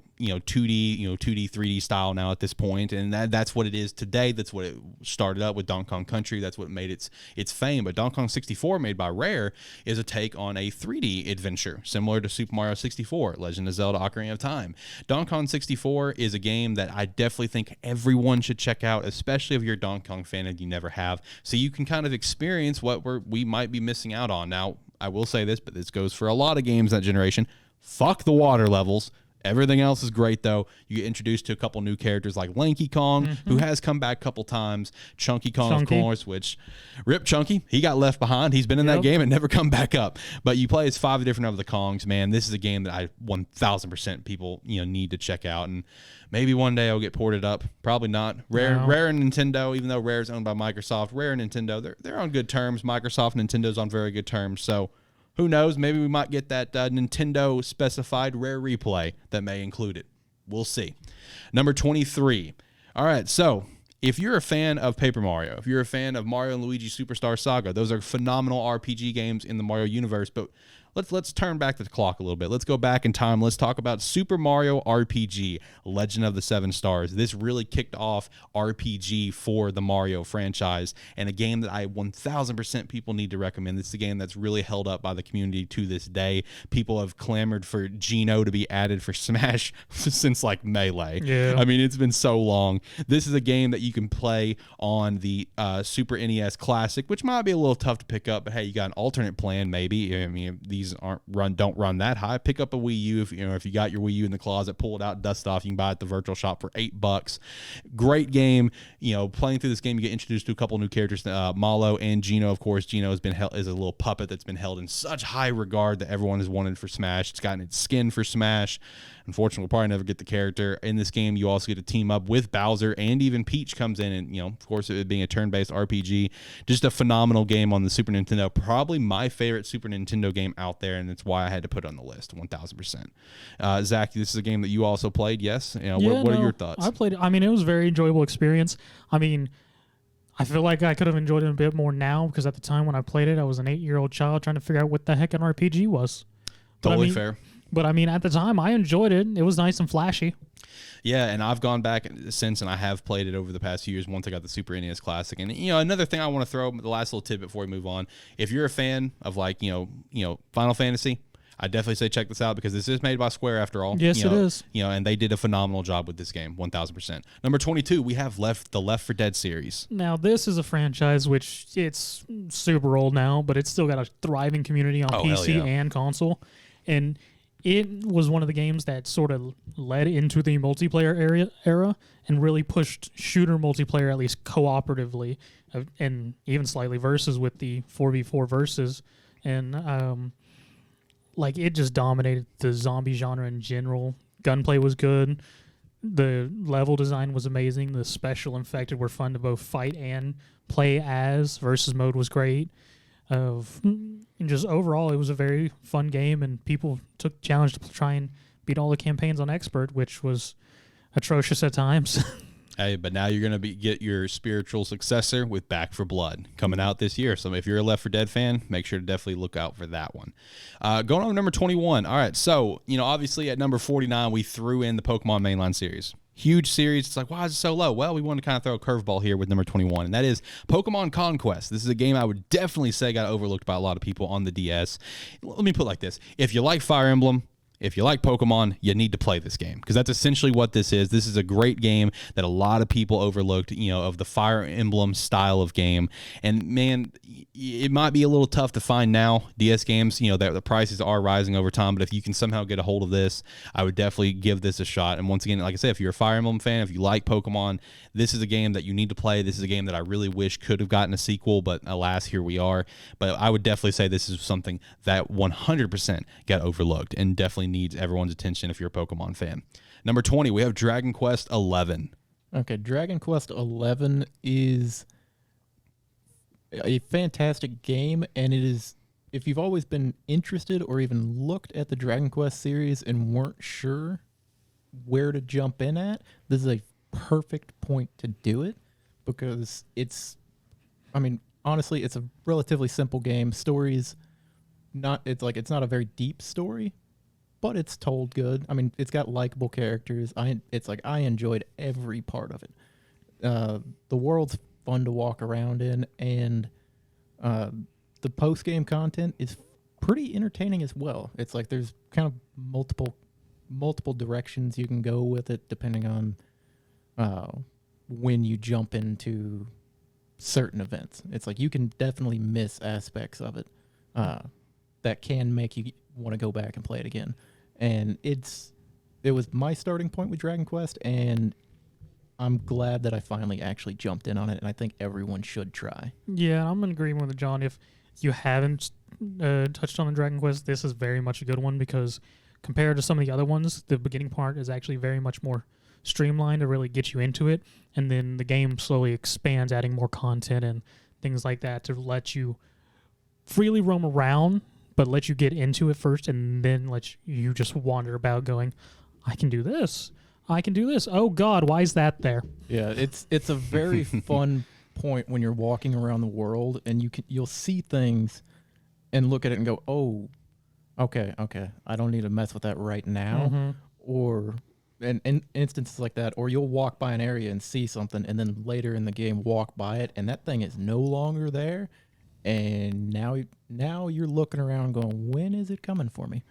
3D style now at this point, and that's what it is today. That's what it started up with Donkey Kong Country. That's what made its fame. But Donkey Kong 64, made by Rare, is a take on a 3D adventure similar to Super Mario 64, Legend of Zelda: Ocarina of Time. Donkey Kong 64 is a game that I definitely think everyone should check out, especially if you're a Donkey Kong fan and you never have, so you can kind of experience what we might be missing out on. Now, I will say this, but this goes for a lot of games that generation. Fuck the water levels. Everything else is great, though. You get introduced to a couple new characters like Lanky Kong, who has come back a couple times. Chunky Kong, of course, which rip Chunky. He got left behind. He's been in that game and never come back up. But you play as 5 different of the Kongs. Man, this is a game that I 1,000% people need to check out. And maybe one day I'll get ported up. Probably not. Rare and Nintendo, even though Rare is owned by Microsoft, Rare and Nintendo, they're on good terms. Microsoft and Nintendo's on very good terms. So who knows? Maybe we might get that Nintendo specified Rare replay that may include it. We'll see. Number 23. All right, so if you're a fan of Paper Mario, if you're a fan of Mario and Luigi Superstar Saga, those are phenomenal RPG games in the Mario universe, but let's turn back the clock a little bit. Let's go back in time. Let's talk about Super Mario RPG, Legend of the Seven Stars. This really kicked off RPG for the Mario franchise, and a game that I 1,000% people need to recommend. This is a game that's really held up by the community to this day. People have clamored for Geno to be added for Smash since like Melee. Yeah. I mean, it's been so long. This is a game that you can play on the Super NES Classic, which might be a little tough to pick up, but hey, you got an alternate plan maybe. I mean, these don't run that high. Pick up a Wii U if you got your Wii U in the closet, pull it out, dust off. You can buy it at the virtual shop for $8. Great game. Playing through this game, you get introduced to a couple new characters, Malo and Geno. Of course, Geno has been held as a little puppet that's been held in such high regard that everyone has wanted for Smash. It's gotten its skin for Smash. Unfortunately, we'll probably never get the character. In this game, you also get to team up with Bowser, and even Peach comes in, and of course, it being a turn-based RPG, just a phenomenal game on the Super Nintendo. Probably my favorite Super Nintendo game out there, and it's why I had to put it on the list, 1,000%. Zach, this is a game that you also played, yes? What are your thoughts? I played it. I mean, it was a very enjoyable experience. I mean, I feel like I could have enjoyed it a bit more now, because at the time when I played it, I was an 8-year-old child trying to figure out what the heck an RPG was. Totally fair. But I mean, at the time, I enjoyed it. It was nice and flashy. Yeah, and I've gone back since, and I have played it over the past few years once I got the Super NES Classic. And, another thing I want to throw, the last little tidbit before we move on, if you're a fan of, Final Fantasy, I definitely say check this out, because this is made by Square after all. Yes, it is. And they did a phenomenal job with this game, 1,000%. Number 22, we have the Left 4 Dead series. Now, this is a franchise which it's super old now, but it's still got a thriving community on PC and console. And it was one of the games that sort of led into the multiplayer era and really pushed shooter multiplayer, at least cooperatively, and even slightly versus with the 4v4 versus. And it just dominated the zombie genre in general. Gunplay was good. The level design was amazing. The special infected were fun to both fight and play as. Versus mode was great. And just overall, it was a very fun game, and people took the challenge to try and beat all the campaigns on Expert, which was atrocious at times. Hey, but now you're going to get your spiritual successor with Back 4 Blood coming out this year. So if you're a Left 4 Dead fan, make sure to definitely look out for that one. Going on to number 21. All right, so, obviously at number 49, we threw in the Pokemon mainline series. Huge series. It's like, why is it so low? Well, we want to kind of throw a curveball here with number 21, and that is Pokemon Conquest. This is a game I would definitely say got overlooked by a lot of people on the DS. Let me put it like this. If you like Fire Emblem, if you like Pokemon, you need to play this game, because that's essentially what this is. This is a great game that a lot of people overlooked, of the Fire Emblem style of game. And man, it might be a little tough to find now. DS games, the prices are rising over time, but if you can somehow get a hold of this, I would definitely give this a shot. And once again, like I said, if you're a Fire Emblem fan, if you like Pokemon, this is a game that you need to play. This is a game that I really wish could have gotten a sequel, but alas, here we are. But I would definitely say this is something that 100% got overlooked and definitely needs everyone's attention if you're a Pokemon fan. Number 20, we have Dragon Quest 11. Okay, Dragon Quest 11 is a fantastic game, and it is, if you've always been interested or even looked at the Dragon Quest series and weren't sure where to jump in at, this is a perfect point to do it, because honestly, it's a relatively simple game. Stories it's not a very deep story, but it's told good. I mean, it's got likable characters. I enjoyed every part of it. The world's fun to walk around in, and the post game content is pretty entertaining as well. It's like there's kind of multiple directions you can go with it depending on when you jump into certain events. It's like you can definitely miss aspects of it that can make you want to go back and play it again. And it was my starting point with Dragon Quest, and I'm glad that I finally actually jumped in on it, and I think everyone should try. Yeah, I'm in agreement with John. If you haven't touched on the Dragon Quest, this is very much a good one because compared to some of the other ones, the beginning part is actually very much more streamlined to really get you into it, and then the game slowly expands, adding more content and things like that to let you freely roam around, but let you get into it first, and then let you just wander about going, I can do this. I can do this. Oh God, why is that there? Yeah, it's a very fun point when you're walking around the world and you'll see things and look at it and go, oh, okay, I don't need to mess with that right now. Mm-hmm. Or in instances like that, or you'll walk by an area and see something, and then later in the game walk by it, and that thing is no longer there, and now you're looking around going, when is it coming for me?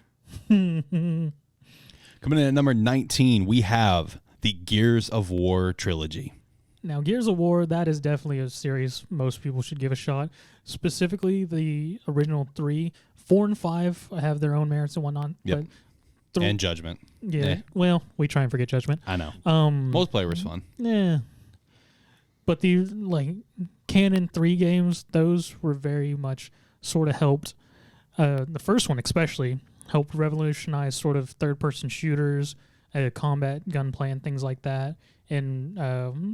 Coming in at number 19, we have the Gears of War trilogy. Now, Gears of War, that is definitely a series most people should give a shot. Specifically, the original 3, 4, and 5 have their own merits and whatnot. Yep. But and Judgment. Yeah. Well, we try and forget Judgment. I know. Multiplayer was fun. Yeah. But the canon 3 games, those were very much sort of helped. The first one especially helped revolutionize sort of third-person shooters, combat, gunplay, and things like that, and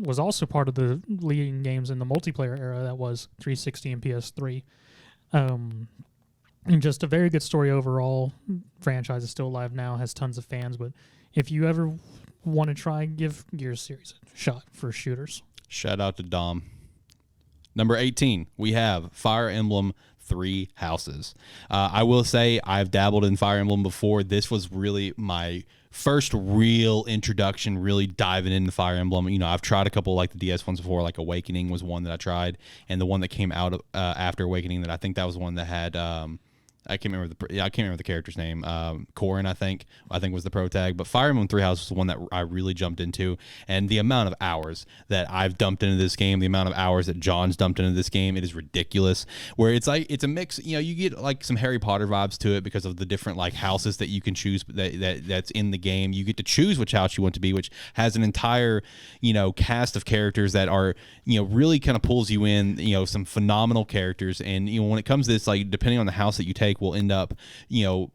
was also part of the leading games in the multiplayer era that was 360 and PS3. And just a very good story overall. Franchise is still alive now, has tons of fans, but if you ever want to try, give Gears series a shot for shooters. Shout out to Dom. Number 18, we have Fire Emblem Three Houses. I will say I've dabbled in Fire Emblem before. This was really my first real introduction, really diving into Fire Emblem. You know, I've tried a couple like the DS ones before, like Awakening was one that I tried, and the one that came out after Awakening, that I think that was one that had I can't remember the character's name. Corrin, I think was the pro tag. But Fire Emblem Three Houses was the one that I really jumped into, and the amount of hours that I've dumped into this game, the amount of hours that John's dumped into this game, it is ridiculous. Where it's like it's a mix. You know, you get like some Harry Potter vibes to it because of the different like houses that you can choose that's in the game. You get to choose which house you want to be, which has an entire cast of characters that are really kind of pulls you in. Some phenomenal characters, and when it comes to this, like depending on the house that you take, will end up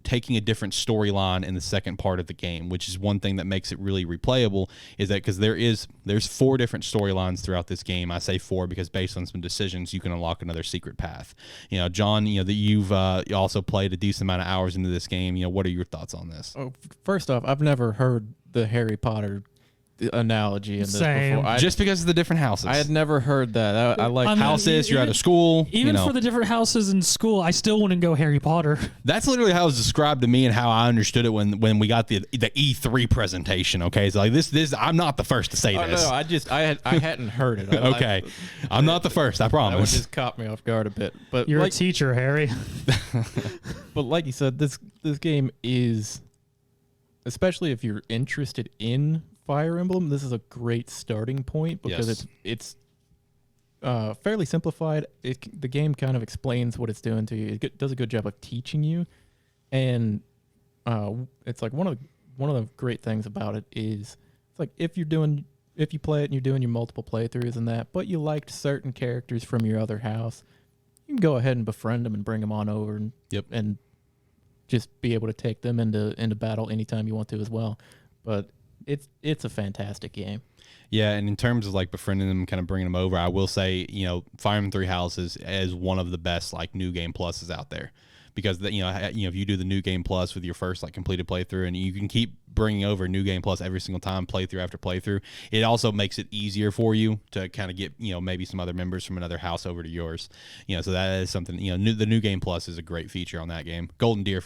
taking a different storyline in the second part of the game, which is one thing that makes it really replayable, is that because there's 4 different storylines throughout this game. I say 4 because based on some decisions you can unlock another secret path. John, that you've also played a decent amount of hours into this game, what are your thoughts on this? Oh, first off, I've never heard the Harry Potter analogy in this Same. before. Just because of the different houses. I had never heard that. I like houses. You're out of school. Even for the different houses in school, I still wouldn't go Harry Potter. That's literally how it was described to me and how I understood it when we got the E3 presentation. Okay, so like this, I'm not the first to say this. No, I hadn't heard it. Okay, I'm not the first. I promise. That one just caught me off guard a bit. But you're a teacher, Harry. But like you said, this game is, especially if you're interested in Fire Emblem, this is a great starting point because it's fairly simplified. The game kind of explains what it's doing to you. It does a good job of teaching you, and it's like one of the great things about it is it's like if you play it and you're doing your multiple playthroughs and that, but you liked certain characters from your other house, you can go ahead and befriend them and bring them on over and just be able to take them into battle anytime you want to as well. But it's a fantastic game. Yeah, and in terms of like befriending them, kind of bringing them over, I will say, Fire Emblem Three Houses is one of the best like new game pluses out there, because if you do the New Game Plus with your first like completed playthrough, and you can keep bringing over New Game Plus every single time, playthrough after playthrough, it also makes it easier for you to kind of get maybe some other members from another house over to yours. So that is something. The New Game Plus is a great feature on that game. Golden Deer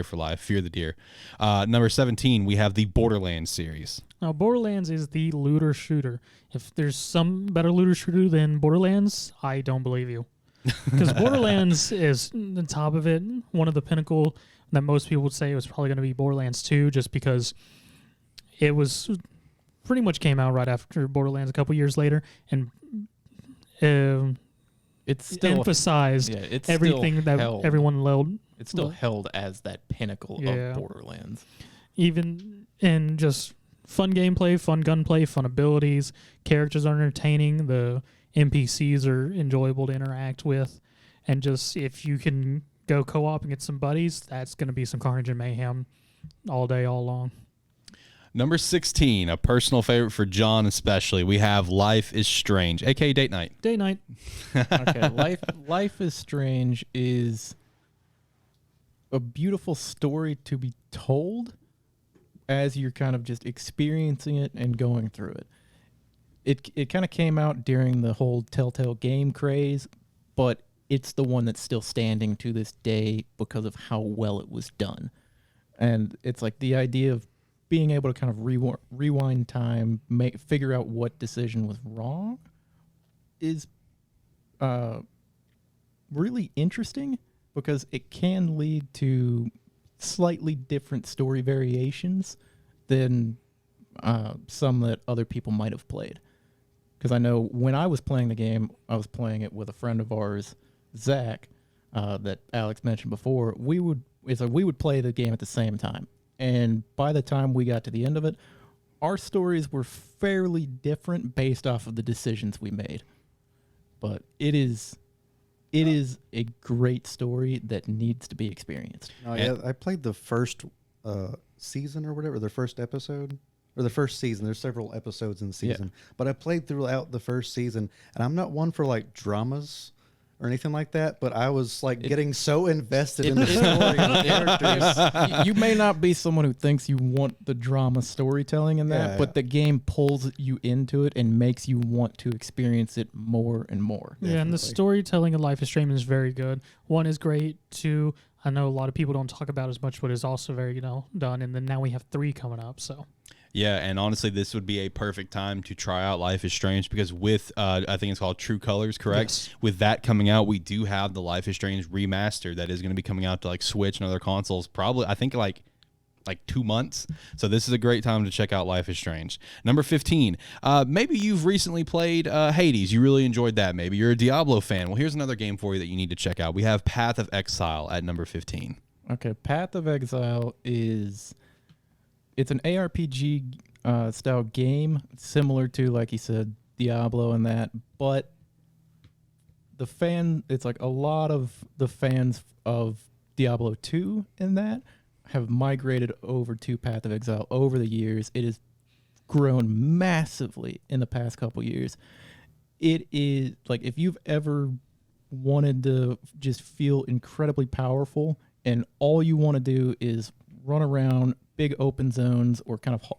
for life. Fear the deer. Number 17, we have the Borderlands series. Now, Borderlands is the looter shooter. If there's some better looter shooter than Borderlands, I don't believe you. Because Borderlands is the top of it, one of the pinnacle that most people would say it was probably going to be Borderlands 2, just because it was pretty much came out right after Borderlands a couple years later, and it's still emphasized everything that everyone loved. It's still held as that pinnacle of Borderlands. Even in just fun gameplay, fun gunplay, fun abilities, characters are entertaining, the NPCs are enjoyable to interact with, and just if you can go co-op and get some buddies, that's going to be some carnage and mayhem all day, all long. Number 16, a personal favorite for John especially, we have Life is Strange, aka Date Night. Date Night. Okay, Life is Strange is a beautiful story to be told as you're kind of just experiencing it and going through it. It kind of came out during the whole Telltale game craze, but it's the one that's still standing to this day because of how well it was done. And it's like the idea of being able to kind of rewind time, figure out what decision was wrong is really interesting, because it can lead to slightly different story variations than some that other people might have played. Because I know when I was playing the game, I was playing it with a friend of ours, Zach, that Alex mentioned before. We would play the game at the same time, and by the time we got to the end of it, our stories were fairly different based off of the decisions we made. But it is a great story that needs to be experienced. Oh yeah, I played the first season or whatever, the first episode. Or the first season. There's several episodes in the season. Yeah. But I played throughout the first season, and I'm not one for like dramas or anything like that, but I was like getting so invested in the story and the characters. You may not be someone who thinks you want the drama storytelling in that, but the game pulls you into it and makes you want to experience it more and more. Yeah, and the storytelling in Life is Strange is very good. 1 is great. 2, I know a lot of people don't talk about as much, but is also very, done. And then now we have 3 coming up, so... Yeah, and honestly, this would be a perfect time to try out Life is Strange, because with, I think it's called True Colors, correct? Yes. With that coming out, we do have the Life is Strange remaster that is going to be coming out to like Switch and other consoles, probably, I think like 2 months. So this is a great time to check out Life is Strange. Number 15, maybe you've recently played Hades. You really enjoyed that. Maybe you're a Diablo fan. Well, here's another game for you that you need to check out. We have Path of Exile at number 15. Okay, Path of Exile it's an ARPG style game, similar to, like you said, Diablo and that, but it's like a lot of the fans of Diablo 2 in that have migrated over to Path of Exile over the years. It has grown massively in the past couple years. It is like, if you've ever wanted to just feel incredibly powerful and all you want to do is run around big open zones or kind of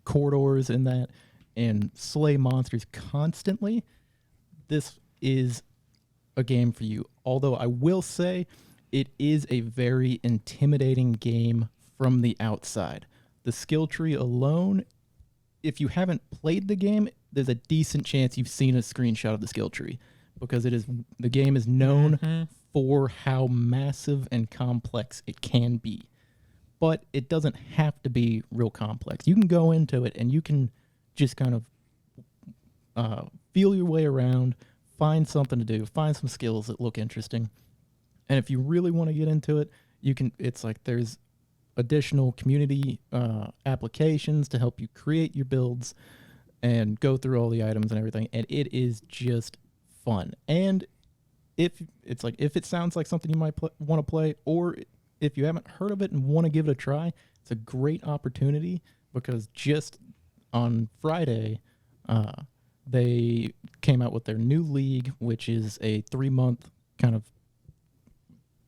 corridors in that and slay monsters constantly, this is a game for you. Although I will say it is a very intimidating game from the outside. The skill tree alone, if you haven't played the game, there's a decent chance you've seen a screenshot of the skill tree, because the game is known for how massive and complex it can be. But it doesn't have to be real complex. You can go into it and you can just kind of feel your way around, find something to do, find some skills that look interesting. And if you really want to get into it, it's like there's additional community applications to help you create your builds and go through all the items and everything. And it is just fun. And if it sounds like something you might want to play, or if you haven't heard of it and want to give it a try, it's a great opportunity, because just on Friday, they came out with their new league, which is a 3-month kind of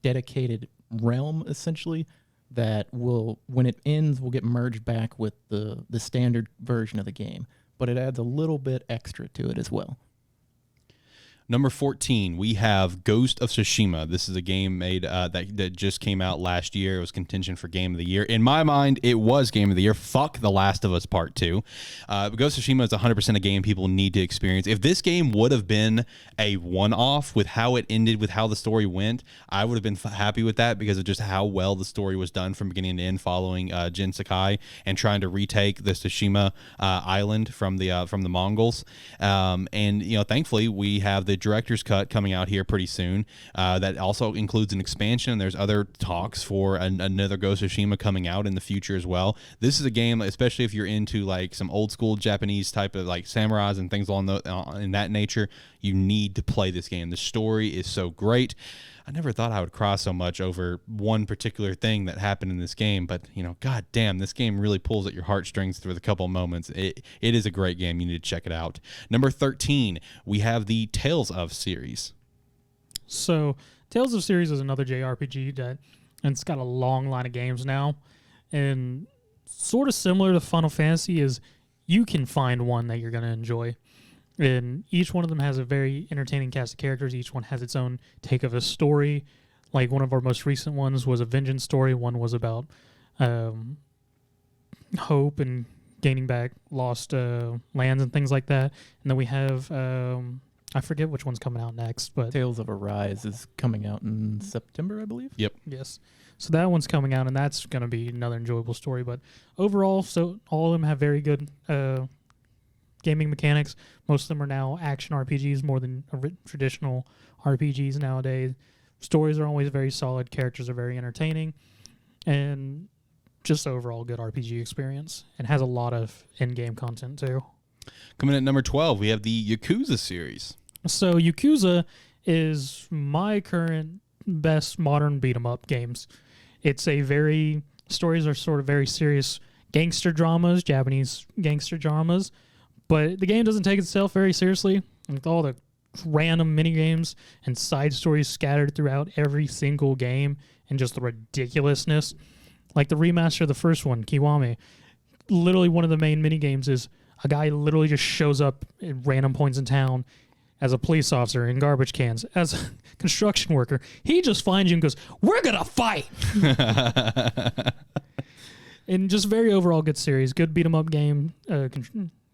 dedicated realm essentially that will, when it ends, will get merged back with the standard version of the game. But it adds a little bit extra to it as well. Number 14, we have Ghost of Tsushima. This is a game made that just came out last year. It was contention for Game of the Year. In my mind, it was Game of the Year. Fuck The Last of Us Part 2. Ghost of Tsushima is 100% a game people need to experience. If this game would have been a one-off with how it ended, with how the story went, I would have been happy with that because of just how well the story was done from beginning to end, following Jin Sakai and trying to retake the Tsushima island from the Mongols. And thankfully, we have the director's cut coming out here pretty soon. That also includes an expansion. There's other talks for another Ghost of Tsushima coming out in the future as well. This is a game, especially if you're into like some old school Japanese type of like samurais and things in that nature, you need to play this game. The story is so great. I never thought I would cry so much over one particular thing that happened in this game, but god damn, this game really pulls at your heartstrings through a couple of moments. It is a great game. You need to check it out. Number 13, we have the Tales of series. So Tales of series is another JRPG and it's got a long line of games now, and sort of similar to Final Fantasy is you can find one that you're going to enjoy. And each one of them has a very entertaining cast of characters. Each one has its own take of a story. Like one of our most recent ones was a vengeance story. One was about hope and gaining back lost lands and things like that. And then we have, I forget which one's coming out next, but Tales of Arise is coming out in September, I believe. Yep. Yes. So that one's coming out, and that's going to be another enjoyable story. But overall, so all of them have very good gaming mechanics. Most of them are now action RPGs more than traditional RPGs nowadays. Stories are always very solid. Characters are very entertaining. And just overall good RPG experience. And has a lot of in-game content too. Coming at number 12, we have the Yakuza series. So Yakuza is my current best modern beat-em-up games. It's stories are sort of very serious gangster dramas, Japanese gangster dramas. But the game doesn't take itself very seriously. With all the random mini games and side stories scattered throughout every single game, and just the ridiculousness. Like the remaster of the first one, Kiwami. Literally one of the main mini games is a guy literally just shows up at random points in town as a police officer in garbage cans, as a construction worker. He just finds you and goes, "We're gonna fight." And just very overall good series, good beat 'em up game.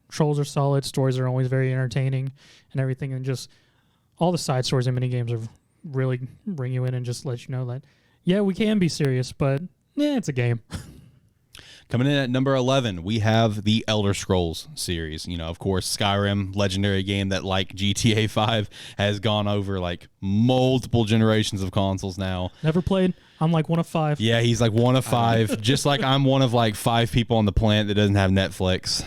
Controls are solid, stories are always very entertaining and everything, and just all the side stories and mini games are really bring you in and just let you know that, yeah, we can be serious, but it's a game. Coming in at number 11, we have the Elder Scrolls series. Of course, Skyrim, legendary game that, like GTA 5, has gone over like multiple generations of consoles now. Never played. I'm like one of 5. Yeah, he's like one of 5, just like I'm one of like 5 people on the planet that doesn't have Netflix.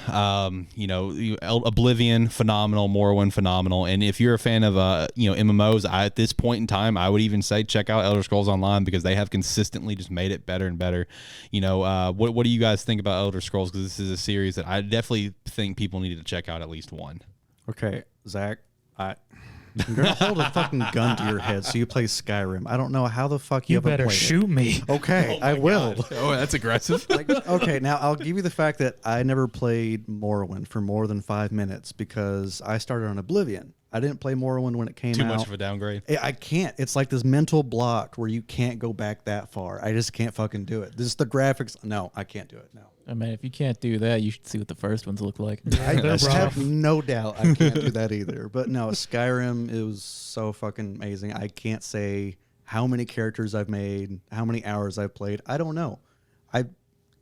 Oblivion, phenomenal. Morrowind, phenomenal. And if you're a fan of MMOs, at this point in time, I would even say check out Elder Scrolls Online because they have consistently just made it better and better. What do you guys think about Elder Scrolls? Because this is a series that I definitely think people need to check out at least one. Okay, Zach, I'm gonna hold a fucking gun to your head. So you play Skyrim. I don't know how the fuck you haven't better played shoot me. Okay, I will. Oh, that's aggressive. Okay, now I'll give you the fact that I never played Morrowind for more than 5 minutes because I started on Oblivion. I didn't play Morrowind when it came out. Too much of a downgrade. I can't. It's like this mental block where you can't go back that far. I just can't fucking do it. This is the graphics. No, I can't do it. No. I mean, if you can't do that, you should see what the first ones look like. I have no doubt I can't do that either. But no, Skyrim, it was so fucking amazing. I can't say how many characters I've made, how many hours I've played. I don't know.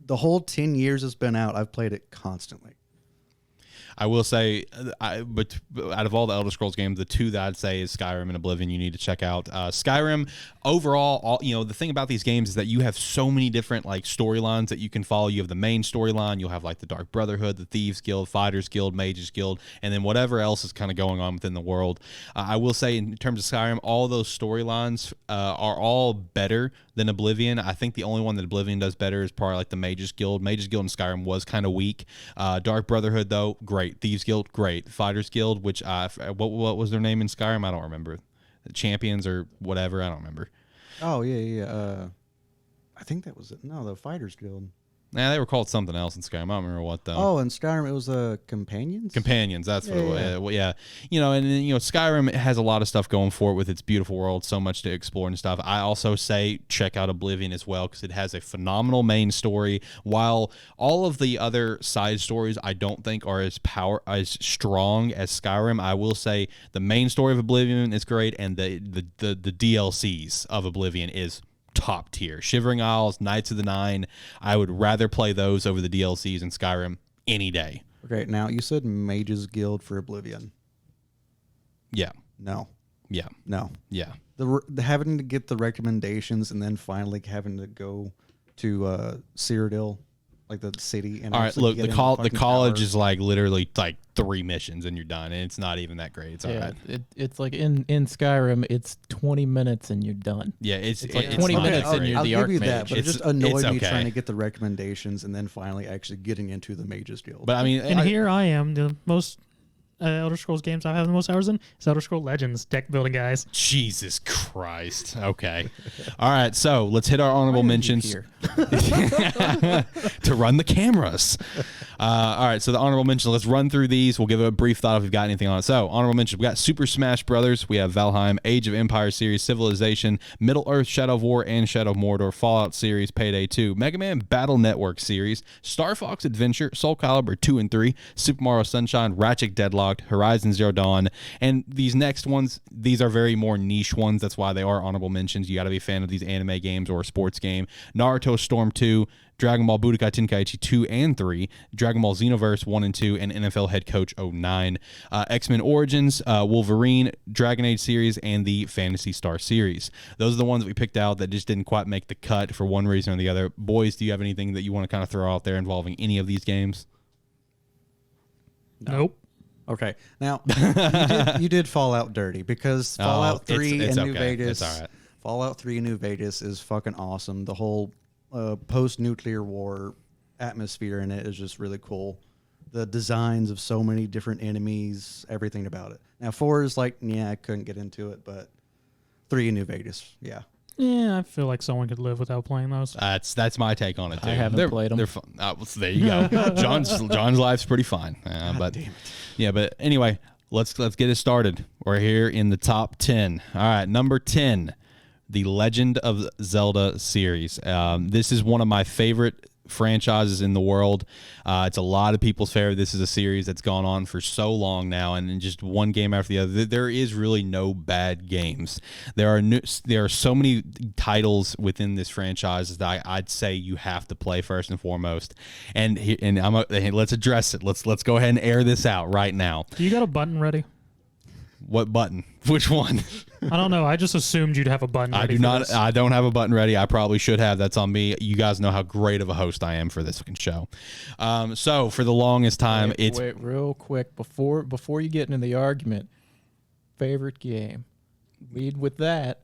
The whole 10 years it's been out, I've played it constantly. I will say, but out of all the Elder Scrolls games, the two that I'd say is Skyrim and Oblivion. You need to check out Skyrim. Overall, the thing about these games is that you have so many different like storylines that you can follow. You have the main storyline. You'll have like the Dark Brotherhood, the Thieves Guild, Fighters Guild, Mages Guild, and then whatever else is kind of going on within the world. I will say, in terms of Skyrim, all those storylines are all better than Oblivion. I think the only one that Oblivion does better is probably like the Mages Guild. Mages Guild in Skyrim was kind of weak. Dark Brotherhood, though, great. Thieves Guild, great. Fighters Guild, which what was their name in Skyrim? I don't remember. The Champions or whatever, I don't remember. Oh yeah. I think that was it. No, the Fighters Guild. Nah, they were called something else in Skyrim. I don't remember what though. Oh, in Skyrim it was Companions. Companions, that's what it was. Well, yeah. And then, Skyrim has a lot of stuff going for it with its beautiful world, so much to explore and stuff. I also say check out Oblivion as well because it has a phenomenal main story. While all of the other side stories I don't think are as strong as Skyrim, I will say the main story of Oblivion is great, and the DLCs of Oblivion is top tier. Shivering Isles, Knights of the Nine, I would rather play those over the DLCs in Skyrim any day. Okay, now you said Mages Guild for Oblivion. Yeah. No. Yeah. No. Yeah. The having to get the recommendations and then finally having to go to Cyrodiil, like the city. And all right, look, the college tower. is like literally like 3 missions and you're done, and it's not even that great. It's all right. It's like in Skyrim, it's 20 minutes and you're done. Yeah, it's like 20 minutes and you're I'll the give you Archmage. that, but it It's- just annoyed it's me okay. trying to get the recommendations and then finally actually getting into the Mages Guild. But I mean, And here I am, the most Elder Scrolls games I have the most hours in is Elder Scrolls Legends deck building, guys. Jesus Christ. Okay. All right, so let's hit our honorable mentions to run the cameras. All right, so the honorable mentions, let's run through these. We'll give a brief thought if we've got anything on it. So, honorable mentions, we got Super Smash Brothers, we have Valheim, Age of Empires series, Civilization, Middle-earth, Shadow of War, and Shadow of Mordor, Fallout series, Payday 2, Mega Man Battle Network series, Star Fox Adventure, Soul Calibur 2 and 3, Super Mario Sunshine, Ratchet Deadlocked, Horizon Zero Dawn, and these next ones, these are very more niche ones. That's why they are honorable mentions. You got to be a fan of these anime games or a sports game. Naruto Storm 2, Dragon Ball Budokai Tenkaichi 2 and 3, Dragon Ball Xenoverse 1 and 2, and NFL Head Coach 09, X-Men Origins, Wolverine, Dragon Age series, and the Phantasy Star series. Those are the ones that we picked out that just didn't quite make the cut for one reason or the other. Boys, do you have anything that you want to kind of throw out there involving any of these games? Nope. Okay, now you did Fallout dirty because Fallout 3 it's and New okay. Vegas. It's all right. Fallout 3 and New Vegas is fucking awesome. The whole post-nuclear war atmosphere in it is just really cool. The designs of so many different enemies, everything about it. Now 4 is like, I couldn't get into it, but 3 and New Vegas, yeah. Yeah, I feel like someone could live without playing those. That's my take on it too. I haven't played them. They're fun. Well, so there you go. John's life's pretty fine. But damn it. yeah, but anyway, let's get it started. We're here in the top 10. All right, number 10, the Legend of Zelda series. This is one of my favorite franchises in the world. It's a lot of people's favorite. This is a series that's gone on for so long now, and in just one game after the other, there is really no bad games. There are so many titles within this franchise that I'd say you have to play first and foremost. And let's address it. Let's go ahead and air this out right now. Do you got a button ready? What button? Which one? I don't know. I just assumed you'd have a button ready. I do for not. this. I don't have a button ready. I probably should have. That's on me. You guys know how great of a host I am for this fucking show. So for the longest time, Wait, real quick before you get into the argument. Favorite game. Lead with that,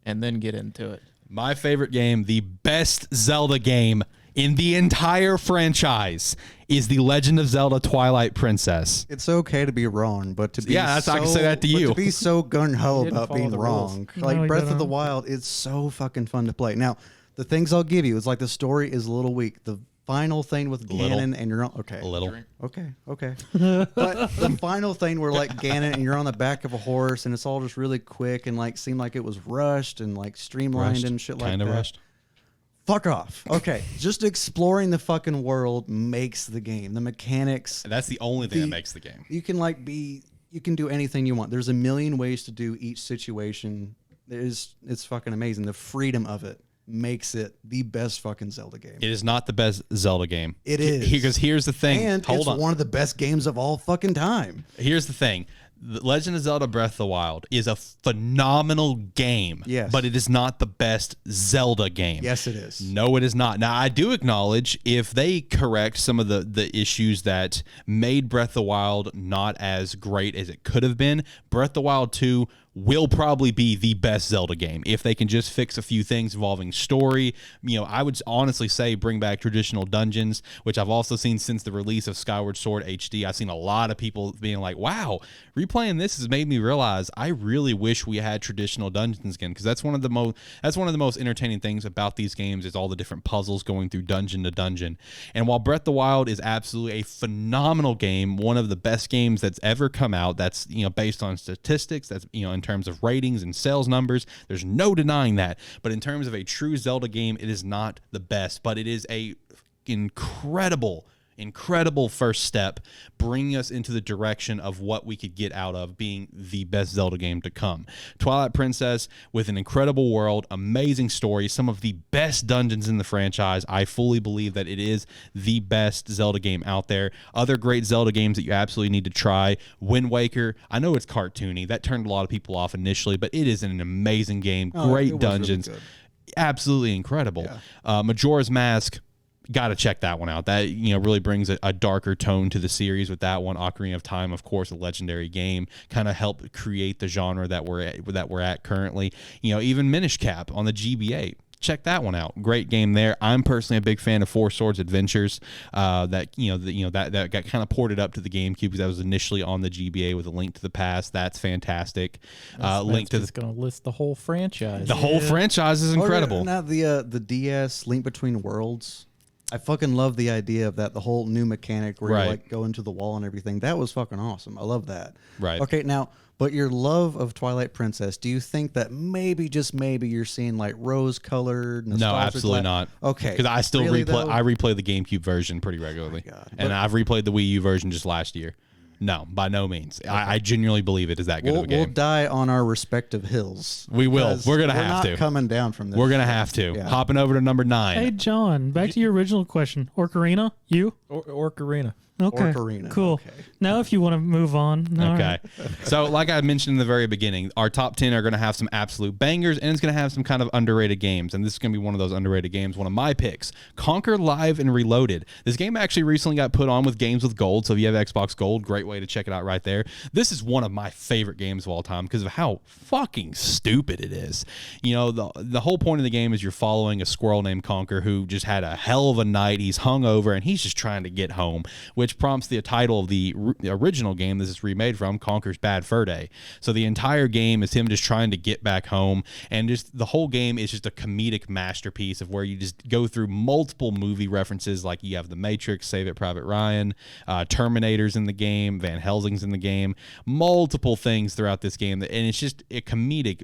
and then get into it. my favorite game, the best Zelda game in the entire franchise, is The Legend of Zelda Twilight Princess. It's okay to be wrong, but to be I can say that to but you. to be so gung ho didn't about follow being the wrong, rules. like No, you Breath of the didn't. Wild, it's so fucking fun to play. Now, the things I'll give you is like the story is a little weak. The final thing with Little. Ganon and you're on A little. okay. But the final thing where like Ganon and you're on the back of a horse and it's all just really quick and like seemed like it was rushed and like streamlined Rushed. and shit like Kind of that. rushed. Fuck off. Okay, just exploring the fucking world makes the game. The mechanics. That's the only thing that The- makes the game. You can you can do anything you want. There's a million ways to do each situation. It's fucking amazing. The freedom of it makes it the best fucking Zelda game. It is not the best Zelda game. It is. Because here's the thing. And Hold it's on. one of the best games of all fucking time. Here's the thing. The Legend of Zelda Breath of the Wild is a phenomenal game. Yes. But it is not the best Zelda game. Yes, it is. No, it is not. Now, I do acknowledge if they correct some of the issues that made Breath of the Wild not as great as it could have been, Breath of the Wild 2 will probably be the best Zelda game if they can just fix a few things involving story. I would honestly say bring back traditional dungeons, which I've also seen since the release of Skyward Sword HD. I've seen a lot of people being like, wow, replaying this has made me realize I really wish we had traditional dungeons again, because that's one of the most entertaining things about these games is all the different puzzles going through dungeon to dungeon. And while Breath of the Wild is absolutely a phenomenal game, one of the best games that's ever come out, that's based on statistics, that's in terms of ratings and sales numbers, there's no denying that. But in terms of a true Zelda game, it is not the best, but it is a incredible first step, bringing us into the direction of what we could get out of being the best Zelda game to come. Twilight Princess, with an incredible world, amazing story, some of the best dungeons in the franchise. I fully believe that it is the best Zelda game out there. Other great Zelda games that you absolutely need to try: Wind Waker. I know it's cartoony. That turned a lot of people off initially, but it is an amazing game. Great dungeons. Really absolutely incredible. Yeah. Majora's Mask. Got to check that one out. That really brings a darker tone to the series with that one. Ocarina of Time, of course, a legendary game, kind of helped create the genre that we're at currently. Even Minish Cap on the GBA. Check that one out. Great game there. I'm personally a big fan of Four Swords Adventures. That got kind of ported up to the GameCube because that was initially on the GBA with A Link to the Past. That's fantastic. Link to the going to list the whole franchise. The whole franchise is incredible. Now the DS Link Between Worlds. I fucking love the idea of that, the whole new mechanic where you go into the wall and everything. That was fucking awesome. I love that. Right. Okay, now, but your love of Twilight Princess, do you think that maybe, just maybe, you're seeing like rose-colored, No, absolutely not. Okay. Because I still replay the GameCube version pretty regularly. Oh my God. And I've replayed the Wii U version just last year. No, by no means. Okay. I genuinely believe it is that good of a game. We'll die on our respective hills. We will. We're going to have to. We're not coming down from this. We're going to have to. Yeah. Hopping over to number 9. Hey, John, back to your original question. Ocarina? You? Ocarina. Okay. Ocarina. Cool. Okay. Now, if you want to move on. Okay. So, like I mentioned in the very beginning, our top 10 are going to have some absolute bangers, and it's going to have some kind of underrated games. And this is going to be one of those underrated games. One of my picks, Conquer Live and Reloaded. This game actually recently got put on with Games with Gold. So if you have Xbox Gold, great way to check it out right there. This is one of my favorite games of all time because of how fucking stupid it is. The whole point of the game is you're following a squirrel named Conquer who just had a hell of a night. He's hungover and he's just trying to get home, which prompts the title of the original game this is remade from, Conker's Bad Fur Day. So the entire game is him just trying to get back home, and just the whole game is just a comedic masterpiece of where you just go through multiple movie references, like you have The Matrix, Save It Private Ryan, Terminator's in the game, Van Helsing's in the game, multiple things throughout this game, and it's just a comedic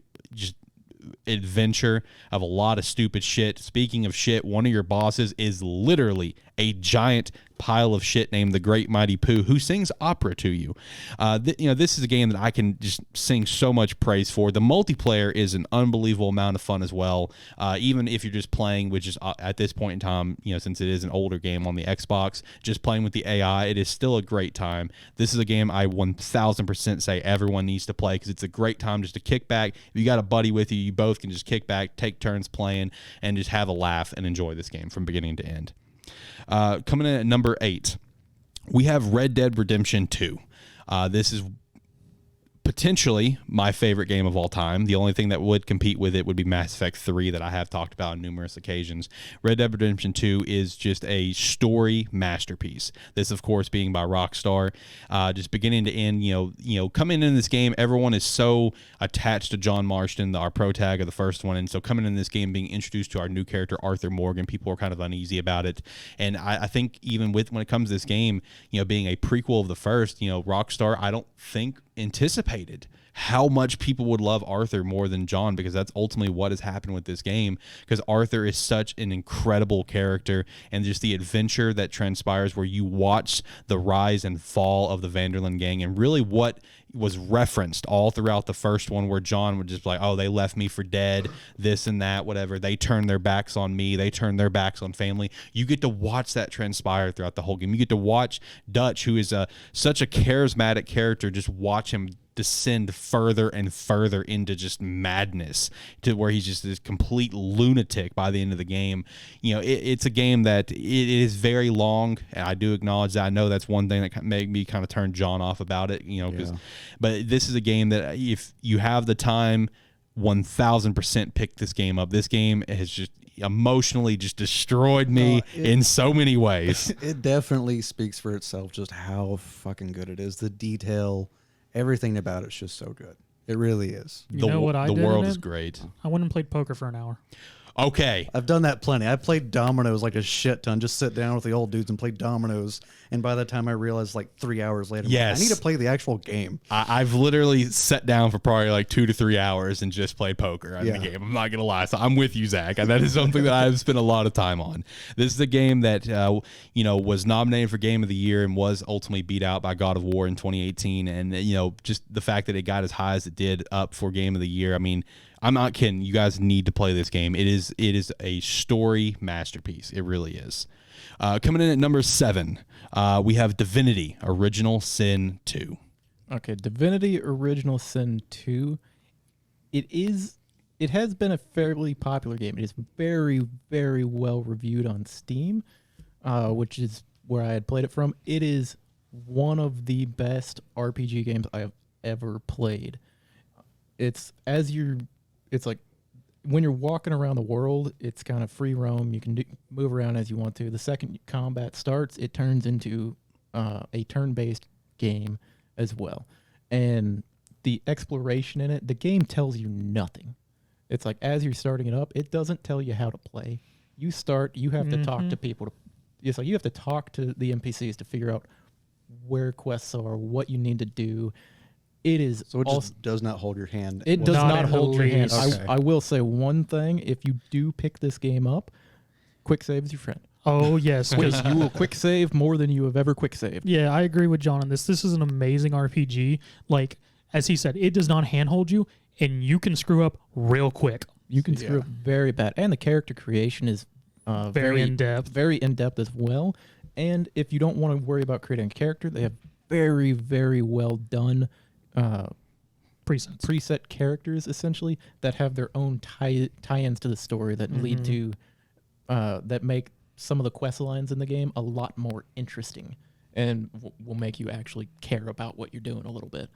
adventure of a lot of stupid shit. Speaking of shit, one of your bosses is literally a giant pile of shit named the Great Mighty Pooh, who sings opera to you. This is a game that I can just sing so much praise for. The multiplayer is an unbelievable amount of fun as well. Even if you're just playing, which is at this point in time, since it is an older game on the Xbox, just playing with the AI, it is still a great time. This is a game I 1000% say everyone needs to play because it's a great time just to kick back. If you got a buddy with you, you both can just kick back, take turns playing, and just have a laugh and enjoy this game from beginning to end. Coming in at number 8, we have Red Dead Redemption 2. This is potentially my favorite game of all time. The only thing that would compete with it would be Mass Effect 3 that I have talked about on numerous occasions. Red Dead Redemption 2 is just a story masterpiece. This, of course, being by Rockstar. Just beginning to end, coming in this game, everyone is so attached to John Marston, our protag of the first one, and so coming in this game, being introduced to our new character, Arthur Morgan, people are kind of uneasy about it. And I think even when it comes to this game, being a prequel of the first, Rockstar, I don't think anticipated how much people would love Arthur more than John, because that's ultimately what has happened with this game, because Arthur is such an incredible character, and just the adventure that transpires where you watch the rise and fall of the Vanderlyn gang, and really what was referenced all throughout the first one, where John would just be like, oh, they left me for dead, this and that, whatever. They turned their backs on me. They turned their backs on family. You get to watch that transpire throughout the whole game. You get to watch Dutch, who is such a charismatic character, just watch him descend further and further into just madness, to where he's just this complete lunatic by the end of the game. It's a game that it is very long, and I do acknowledge that. I know that's one thing that made me kind of turn John off about it, but this is a game that if you have the time, 1000% pick this game up. This game has just emotionally just destroyed me in so many ways. It definitely speaks for itself just how fucking good it is. The detail, everything about it's just so good. It really is. You know what I did? The world is great. I went and played poker for an hour. Okay. I've done that plenty. I played dominoes like a shit ton. Just sit down with the old dudes and play dominoes. And by the time I realized, like 3 hours later, yes, I need to play the actual game. I've literally sat down for probably like 2 to 3 hours and just played poker in the game. I'm not going to lie. So I'm with you, Zach. And that is something that I've spent a lot of time on. This is a game that, was nominated for Game of the Year and was ultimately beat out by God of War in 2018. And, just the fact that it got as high as it did up for Game of the Year. I mean, I'm not kidding. You guys need to play this game. It is a story masterpiece. It really is. Coming in at number 7, we have Divinity: Original Sin 2. Okay, Divinity: Original Sin 2. It has been a fairly popular game. It is very, very well reviewed on Steam, which is where I had played it from. It is one of the best RPG games I have ever played. It's like when you're walking around the world, it's kind of free roam. You can move around as you want to. The second combat starts, it turns into a turn-based game as well. And the exploration in it, the game tells you nothing. It's like as you're starting it up, it doesn't tell you how to play. You start, you have to talk to people. It's like you have to talk to the NPCs to figure out where quests are, what you need to do. It is so it just does not hold your hand. It does not hold your hand. Okay. I will say one thing: if you do pick this game up, quick save is your friend. Oh yes, Because you will quick save more than you have ever quick saved. Yeah, I agree with John on this. This is an amazing RPG. Like as he said, it does not handhold you, and you can screw up real quick. You can screw up very bad, and the character creation is very in depth. Very in depth as well. And if you don't want to worry about creating a character, they have very, very well done. Preset characters essentially that have their own tie-ins to the story that lead to that make some of the quest lines in the game a lot more interesting and will make you actually care about what you're doing a little bit.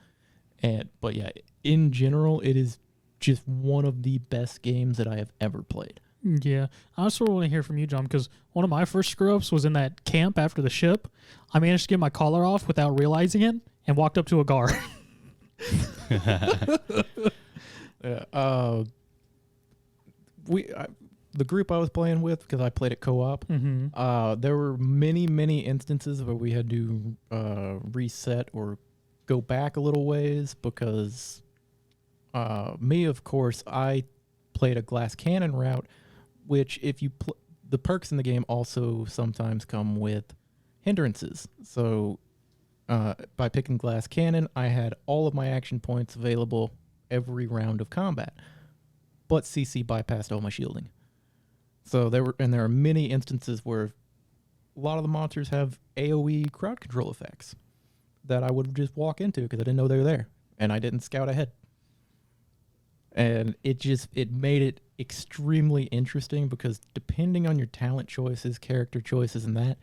But yeah, in general, it is just one of the best games that I have ever played. Yeah, I also want to hear from you, John, because one of my first screw-ups was in that camp after the ship. I managed to get my collar off without realizing it and walked up to a guard. The group I was playing with, because I played it co-op, there were many instances where we had to reset or go back a little ways because me, of course, I played a glass cannon route, which if you the perks in the game also sometimes come with hindrances. So by picking glass cannon, I had all of my action points available every round of combat, but CC bypassed all my shielding. So there are many instances where a lot of the monsters have AoE crowd control effects that I would just walk into because I didn't know they were there and I didn't scout ahead. And it made it extremely interesting because depending on your talent choices, character choices, and that,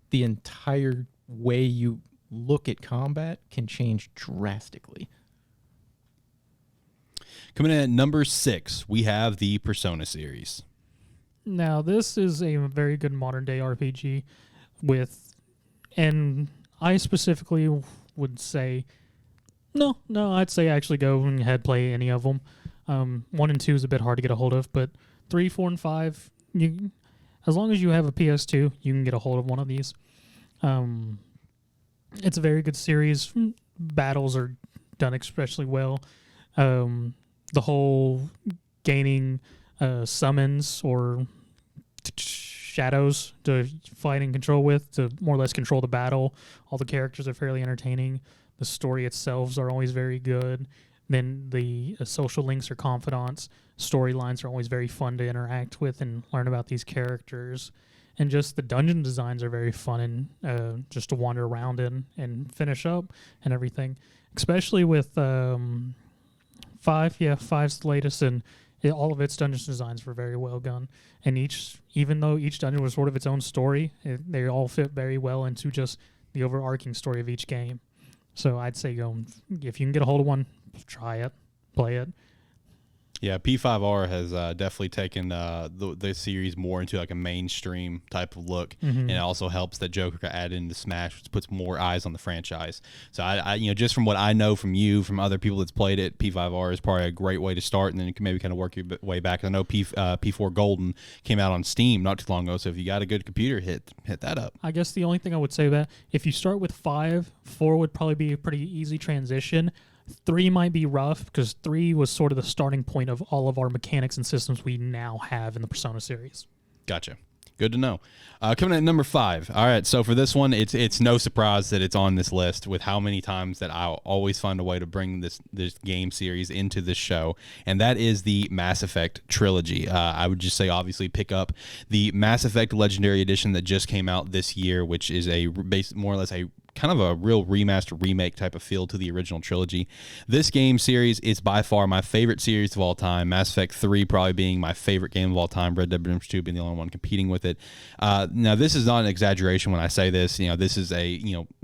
the entire way you look at combat can change drastically. Coming in at number 6, we have the Persona series. Now, this is a very good modern day RPG and I specifically would say, no, I'd say actually go ahead, play any of them. 1 and 2 is a bit hard to get a hold of, but 3, 4, and 5, as long as you have a PS2, you can get a hold of one of these. It's a very good series. Battles are done especially well. The whole gaining summons or shadows to fight and control with to more or less control the battle. All the characters are fairly entertaining. The story itself are always very good. Then the social links or confidants, storylines are always very fun to interact with and learn about these characters. and just the dungeon designs are very fun and just to wander around in and finish up and everything. Especially with 5, five's the latest, and all of its dungeon designs were very well done. And even though each dungeon was sort of its own story, they all fit very well into just the overarching story of each game. So I'd say if you can get a hold of one, try it, play it. Yeah, P5R has definitely taken the series more into like a mainstream type of look, and it also helps that Joker got added into Smash, which puts more eyes on the franchise. So I just from what I know from you, from other people that's played it, P5R is probably a great way to start, and then you can maybe kind of work your way back. I know P4 Golden came out on Steam not too long ago, so if you got a good computer, hit that up. I guess the only thing I would say that if you start with 5, 4 would probably be a pretty easy transition. 3 might be rough because 3 was sort of the starting point of all of our mechanics and systems we now have in the Persona series. Gotcha. Good to know. Coming in at number 5. All right, so for this one, it's no surprise that it's on this list with how many times that I'll always find a way to bring this game series into this show, and that is the Mass Effect trilogy. I would just say obviously pick up the Mass Effect Legendary Edition that just came out this year, which is more or less a kind of a real remaster remake type of feel to the original trilogy. This game series is by far my favorite series of all time. Mass Effect 3 probably being my favorite game of all time. Red Dead Redemption 2 being the only one competing with it. Now this is not an exaggeration when I say this. This is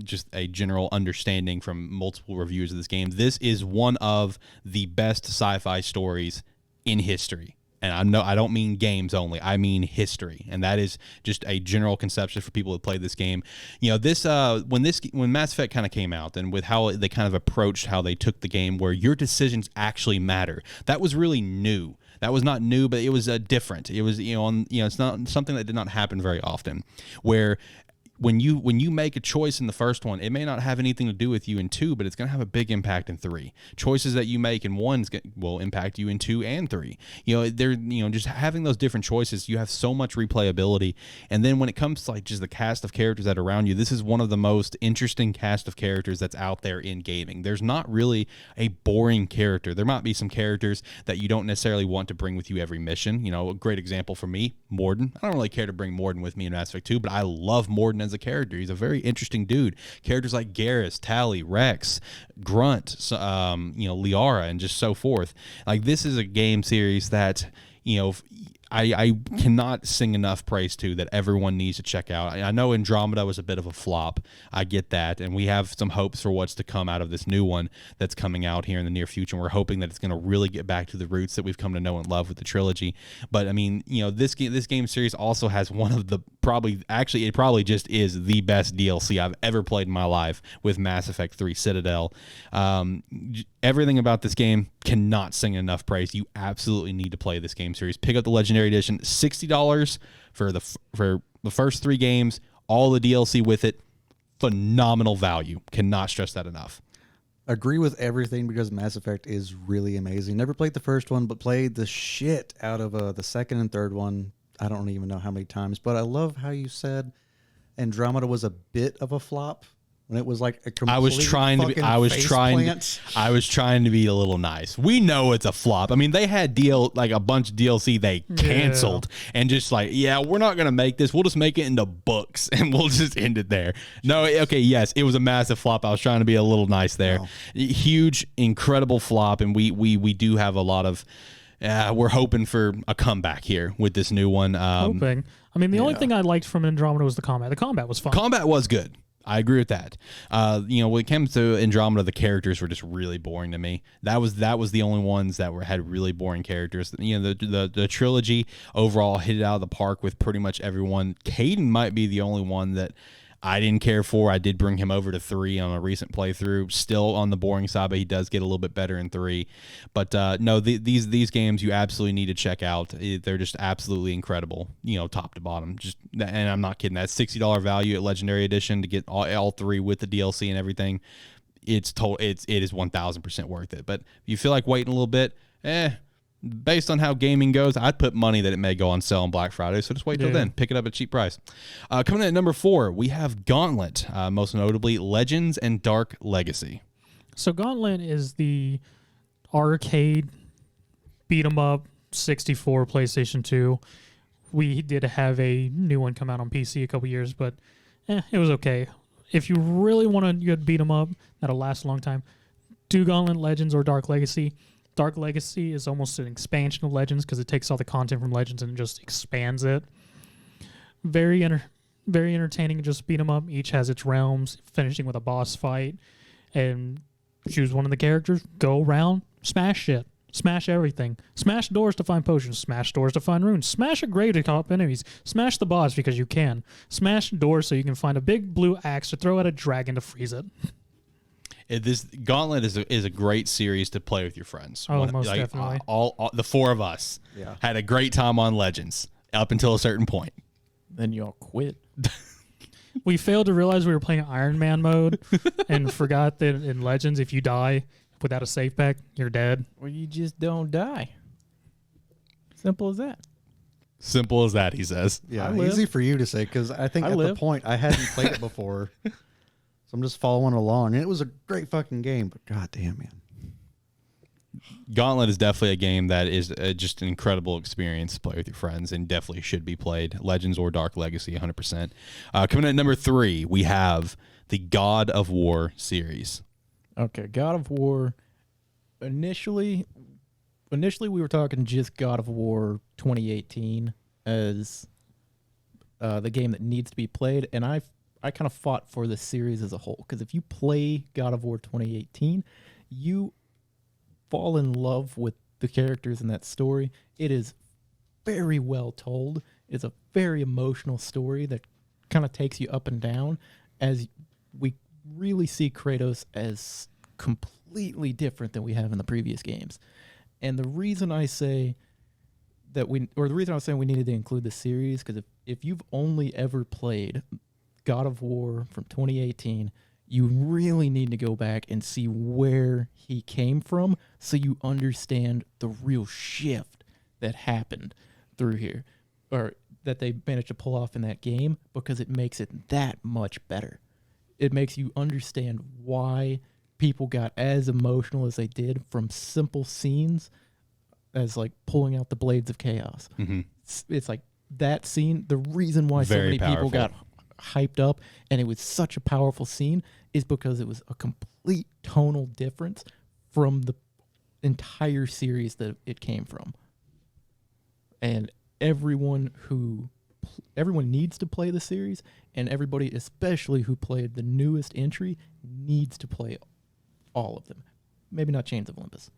just a general understanding from multiple reviews of this game. This is one of the best sci-fi stories in history. And I don't mean games only. I mean history, and that is just a general conception for people who play this game. When Mass Effect kind of came out, and with how they kind of approached how they took the game, where your decisions actually matter, that was really new. That was not new, but it was different. It was it's not something that did not happen very often, where when you make a choice in the first one, it may not have anything to do with you in 2, but it's going to have a big impact in 3. Choices that you make in 1 will impact you in 2 and 3. Just having those different choices, you have so much replayability. And then when it comes to like just the cast of characters that are around you, this is one of the most interesting cast of characters that's out there in gaming. There's not really a boring character. There might be some characters that you don't necessarily want to bring with you every mission. A great example for me, Morden. I don't really care to bring Morden with me in Mass Effect 2, but I love Morden as a character. He's a very interesting dude. Characters like Garrus, Tally, Rex, Grunt, Liara, and just so forth. Like, this is a game series that I cannot sing enough praise to, that everyone needs to check out. I know Andromeda was a bit of a flop. I get that. And we have some hopes for what's to come out of this new one that's coming out here in the near future. And we're hoping that it's going to really get back to the roots that we've come to know and love with the trilogy. But I mean, this game series also has one of the it probably just is the best DLC I've ever played in my life with Mass Effect 3 Citadel. Everything about this game cannot sing enough praise. You absolutely need to play this game series. Pick up the Legendary Edition, $60 for the first 3 games, all the DLC with it. Phenomenal value. Cannot stress that enough. Agree with everything, because Mass Effect is really amazing. Never played the first one, but played the shit out of the second and third one. I don't even know how many times, but I love how you said Andromeda was a bit of a flop. When it was like a complete I was trying to be a little nice. We know it's a flop. I mean, they had a bunch of DLC they canceled and just we're not gonna make this. We'll just make it into books and we'll just end it there. No, okay, yes, it was a massive flop. I was trying to be a little nice there. Wow. Huge, incredible flop, and we do have a lot of. We're hoping for a comeback here with this new one. Hoping. I mean, the only thing I liked from Andromeda was the combat. The combat was fun. Combat was good. I agree with that. When it comes to Andromeda, the characters were just really boring to me. That was the only ones that had really boring characters. The trilogy overall hit it out of the park with pretty much everyone. Caden might be the only one that I didn't care for. I did bring him over to 3 on a recent playthrough. Still on the boring side, but he does get a little bit better in 3. But no, these games you absolutely need to check out. They're just absolutely incredible, top to bottom. And I'm not kidding. That $60 value at Legendary Edition to get all 3 with the DLC and everything. It is 1,000% worth it. But if you feel like waiting a little bit, based on how gaming goes, I'd put money that it may go on sale on Black Friday, so just wait till then. Pick it up at a cheap price. Coming in at number 4, we have Gauntlet, most notably Legends and Dark Legacy. So Gauntlet is the arcade beat 'em up 64 PlayStation 2 We did have a new one come out on PC a couple years, but it was okay. If you really want a good beat 'em up that'll last a long time, do Gauntlet Legends or Dark Legacy. Dark Legacy is almost an expansion of Legends because it takes all the content from Legends and just expands it. Very entertaining. Just beat 'em up. Each has its realms, finishing with a boss fight, and choose one of the characters. Go around, smash shit, smash everything, smash doors to find potions, smash doors to find runes, smash a grave to top enemies, smash the boss because you can, smash doors so you can find a big blue axe to throw at a dragon to freeze it. This Gauntlet is a great series to play with your friends. Oh, most definitely. All the four of us had a great time on Legends up until a certain point. Then y'all quit. We failed to realize we were playing Iron Man mode and forgot that in Legends, if you die without a save pack, you're dead. Well, you just don't die. Simple as that. Simple as that, he says. Yeah, easy for you to say because I think the point I hadn't played it before. So I'm just following along. And it was a great fucking game, but goddamn, man. Gauntlet is definitely a game that is just an incredible experience to play with your friends and definitely should be played. Legends or Dark Legacy, 100%. Coming in at number 3, we have the God of War series. Okay, God of War. Initially we were talking just God of War 2018 as the game that needs to be played, and I kind of fought for the series as a whole because if you play God of War 2018, you fall in love with the characters in that story. It is very well told. It's a very emotional story that kind of takes you up and down as we really see Kratos as completely different than we have in the previous games. And the reason I say that the reason I was saying we needed to include the series, because if you've only ever played God of War from 2018, you really need to go back and see where he came from so you understand the real shift that happened through here, or that they managed to pull off in that game, because it makes it that much better. It makes you understand why people got as emotional as they did from simple scenes as like pulling out the blades of chaos. Mm-hmm. It's like that scene, the reason why so many people got hyped up and it was such a powerful scene is because it was a complete tonal difference from the entire series that it came from. And everyone needs to play the series, and everybody, especially who played the newest entry, needs to play all of them. Maybe not Chains of Olympus.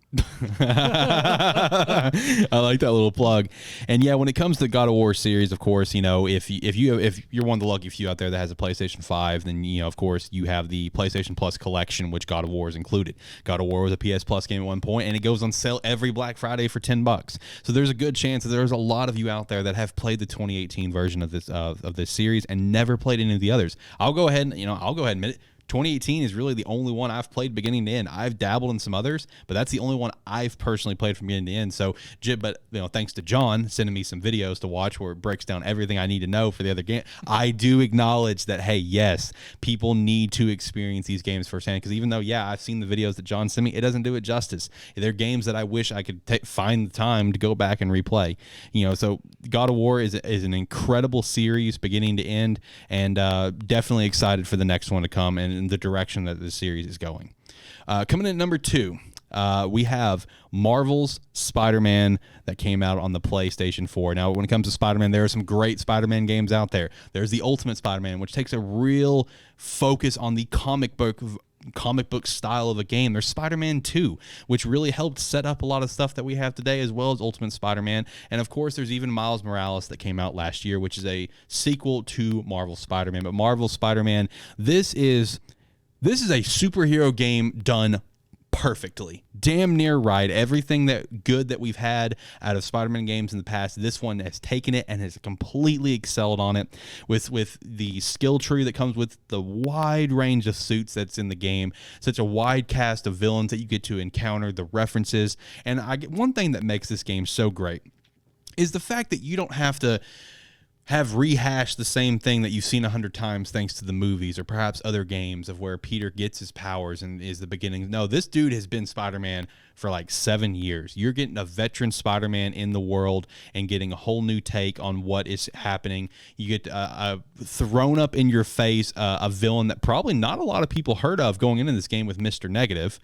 I like that little plug. And yeah, when it comes to the God of War series, of course, you know, if you're one of the lucky few out there that has a PlayStation 5, then you know, of course, you have the PlayStation Plus collection, which God of War is included. God of War was a PS Plus game at one point, and it goes on sale every Black Friday for $10. So there's a good chance that there's a lot of you out there that have played the 2018 version of this series and never played any of the others. I'll go ahead and admit it. 2018 is really the only one I've played beginning to end. I've dabbled in some others, but that's the only one I've personally played from beginning to end. So, but thanks to John sending me some videos to watch where it breaks down everything I need to know for the other game, I do acknowledge that, hey, yes, people need to experience these games firsthand, because even though, yeah, I've seen the videos that John sent me, it doesn't do it justice. They're games that I wish I could find the time to go back and replay. So God of War is an incredible series beginning to end, and definitely excited for the next one to come and the direction that the series is going. Coming in at number 2, we have Marvel's Spider-Man that came out on the PlayStation 4. Now, when it comes to Spider-Man, there are some great Spider-Man games out there. There's the Ultimate Spider-Man, which takes a real focus on the comic book style of a game. There's Spider-Man 2, which really helped set up a lot of stuff that we have today, as well as Ultimate Spider-Man. And of course, there's even Miles Morales that came out last year, which is a sequel to Marvel Spider-Man. But Marvel Spider-Man, this is a superhero game done perfectly, damn near right. Everything that we've had out of Spider-Man games in the past, this one has taken it and has completely excelled on it with the skill tree that comes with the wide range of suits that's in the game, such a wide cast of villains that you get to encounter, the references. And one thing that makes this game so great is the fact that you don't have to have rehashed the same thing that you've seen 100 times thanks to the movies or perhaps other games of where Peter gets his powers and is the beginning. No, this dude has been Spider-Man for like 7 years. You're getting a veteran Spider-Man in the world and getting a whole new take on what is happening. You get thrown up in your face a villain that probably not a lot of people heard of going into this game with Mr. Negative.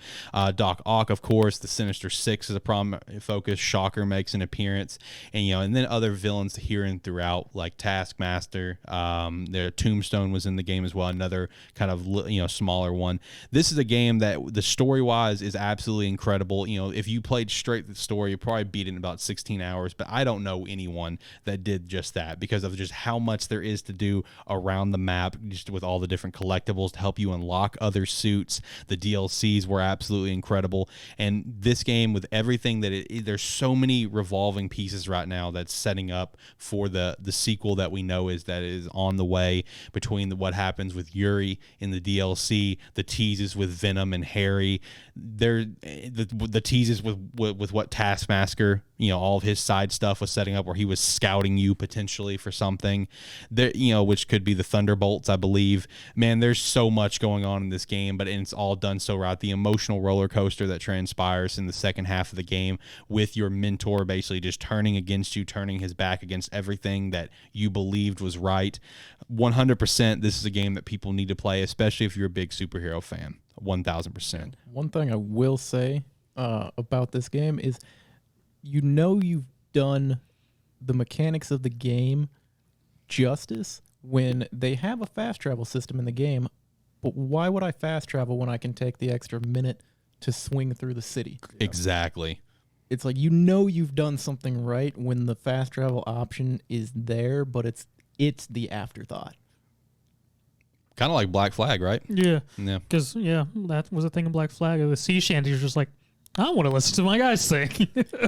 Doc Ock, of course, the Sinister Six is a prominent focus. Shocker makes an appearance, and then other villains here and throughout, like Taskmaster. Their Tombstone was in the game as well, another kind of smaller one. This is a game that the story-wise is absolutely incredible. If you played straight the story, you probably beat it in about 16 hours, but I don't know anyone that did just that because of just how much there is to do around the map, just with all the different collectibles to help you unlock other suits. The DLCs were absolutely incredible, and this game with everything that there's so many revolving pieces right now that's setting up for the sequel that we know is on the way, between what happens with Yuri in the DLC, the teases with Venom and Harry, the teases with what Taskmaster, all of his side stuff was setting up, where he was scouting you potentially for something there, which could be the Thunderbolts, I believe. Man, there's so much going on in this game, but it's all done so right. The emotional roller coaster that transpires in the second half of the game with your mentor basically just turning against you, turning his back against everything that you believed was right. 100%, this is a game that people need to play, especially if you're a big superhero fan. 1000%. One thing I will say about this game is, you've done the mechanics of the game justice when they have a fast travel system in the game, but why would I fast travel when I can take the extra minute to swing through the city? Exactly. It's like, you've done something right when the fast travel option is there, but it's the afterthought. Kind of like Black Flag, right? Yeah. Because, that was a thing in Black Flag. The sea shanties were just like, I want to listen to my guys sing.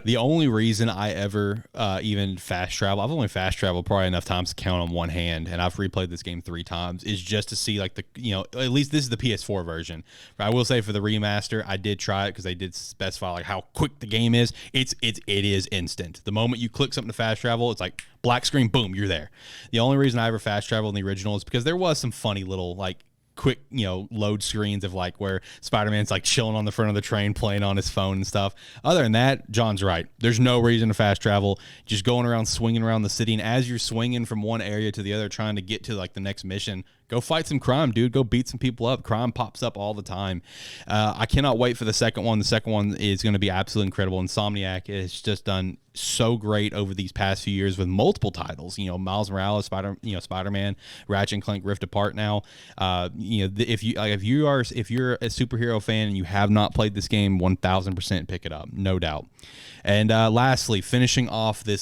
The only reason I ever even fast travel, I've only fast traveled probably enough times to count on one hand, and I've replayed this game 3 times, is just to see like at least this is the PS4 version. But I will say for the remaster, I did try it because they did specify like how quick the game is. It is instant. The moment you click something to fast travel, it's like black screen, boom, you're there. The only reason I ever fast traveled in the original is because there was some funny little like quick load screens of like where Spider-Man's like chilling on the front of the train playing on his phone and stuff. Other than that, John's right, there's no reason to fast travel. Just going around swinging around the city, and as you're swinging from one area to the other trying to get to like the next mission, go fight some crime, dude. Go beat some people up. Crime pops up all the time. I cannot wait for the second one. The second one is going to be absolutely incredible. Insomniac has just done so great over these past few years with multiple titles. Miles Morales, Spider-Man, Ratchet and Clank Rift Apart. Now, if you're a superhero fan and you have not played this game, 1000% pick it up, no doubt. And lastly, finishing off this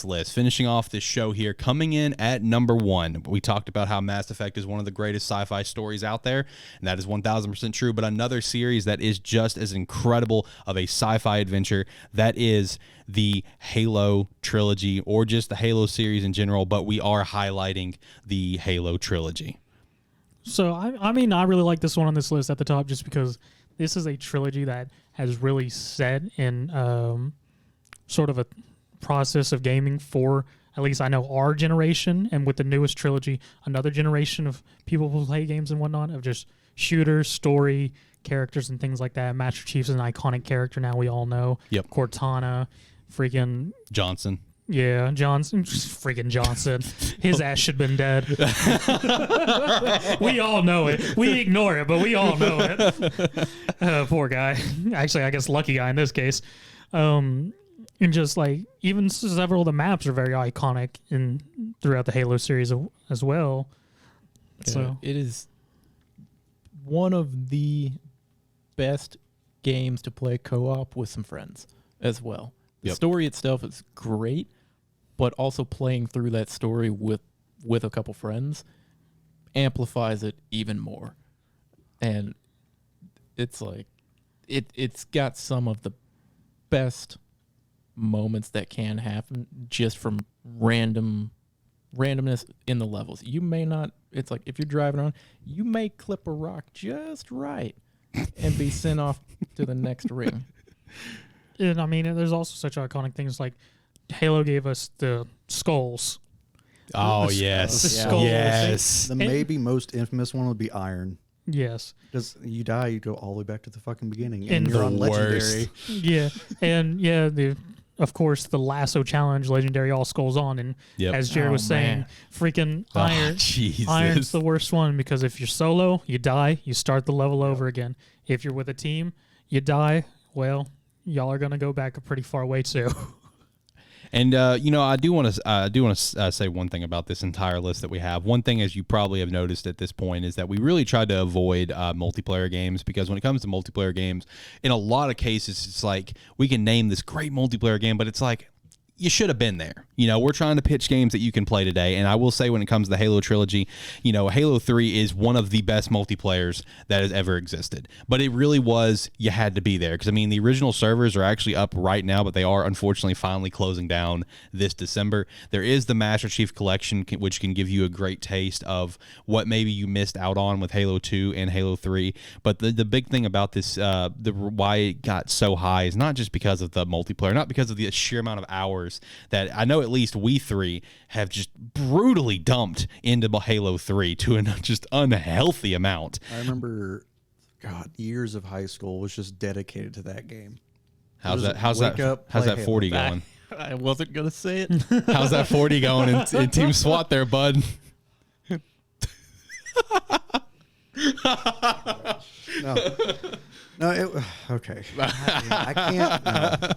show here, coming in at number 1, we talked about how Mass Effect is one of the greatest sci-fi stories out there, and that is 1000% true. But another series that is just as incredible of a sci-fi adventure, that is the Halo trilogy, or just the Halo series in general, but we are highlighting the Halo trilogy. So, I mean, I really like this one on this list at the top just because this is a trilogy that has really set in sort of a process of gaming for, at least I know, our generation, and with the newest trilogy, another generation of people who play games and whatnot, of just shooters, story, characters, and things like that. Master Chief's an iconic character now, we all know. Yep. Cortana, freaking Johnson. Yeah, Johnson, freaking Johnson. His ass should have been dead. We all know it. We ignore it, but we all know it. Poor guy. Actually, I guess lucky guy in this case. And just like, even several of the maps are very iconic throughout the Halo series as well. Yeah, so it is one of the best games to play co-op with some friends as well. The story itself is great, but also playing through that story with a couple friends amplifies it even more. And it's like it's got some of the best moments that can happen just from randomness in the levels. You may not, it's like if you're driving around, you may clip a rock just right and be sent off to the next ring. And I mean, there's also such iconic things like Halo gave us the skulls. Oh, yes. The skulls. Yes. The maybe most infamous one would be Iron. Yes. Because you die, you go all the way back to the fucking beginning. And And you're the on worst. Legendary. Yeah. And yeah, of course, the lasso challenge, Legendary all skulls on. And Yep. as Jared Oh, was saying, man. freaking Oh, Jesus. Iron's the worst one because if you're solo, you die, you start the level over again. If you're with a team, you die, well, y'all are going to go back a pretty far way too. And I do want to say one thing about this entire list that we have. One thing, as you probably have noticed at this point, is that we really tried to avoid multiplayer games, because when it comes to multiplayer games, in a lot of cases, it's like we can name this great multiplayer game, but it's like you should have been there. We're trying to pitch games that you can play today. And I will say, when it comes to the Halo trilogy, Halo 3 is one of the best multiplayers that has ever existed. But it really was, you had to be there. Because, the original servers are actually up right now, but they are unfortunately finally closing down this December. There is the Master Chief Collection, which can give you a great taste of what maybe you missed out on with Halo 2 and Halo 3. But the big thing about this, why it got so high, is not just because of the multiplayer, not because of the sheer amount of hours that I know at least we three have just brutally dumped into Halo 3 to a just unhealthy amount. I remember, God, years of high school was just dedicated to that game. How's Just that? How's wake that? up, How's play that 40 Halo. going? I wasn't gonna say it. How's that 40 going in Team SWAT there, bud? No, okay. I can't. No.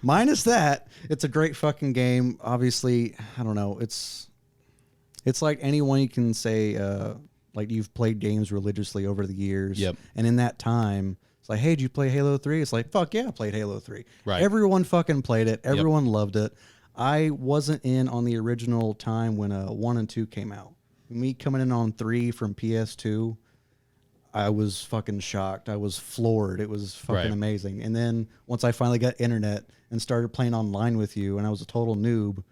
Minus that, it's a great fucking game. Obviously, I don't know. It's like anyone you can say, like you've played games religiously over the years. Yep. And in that time, it's like, hey, did you play Halo 3? It's like, fuck yeah, I played Halo 3. Right. Everyone fucking played it. Everyone loved it. I wasn't in on the original time when 1 and 2 came out. Me coming in on 3 from PS2, I was fucking shocked. I was floored. It was fucking Right. amazing. And then once I finally got internet and started playing online with you, and I was a total noob,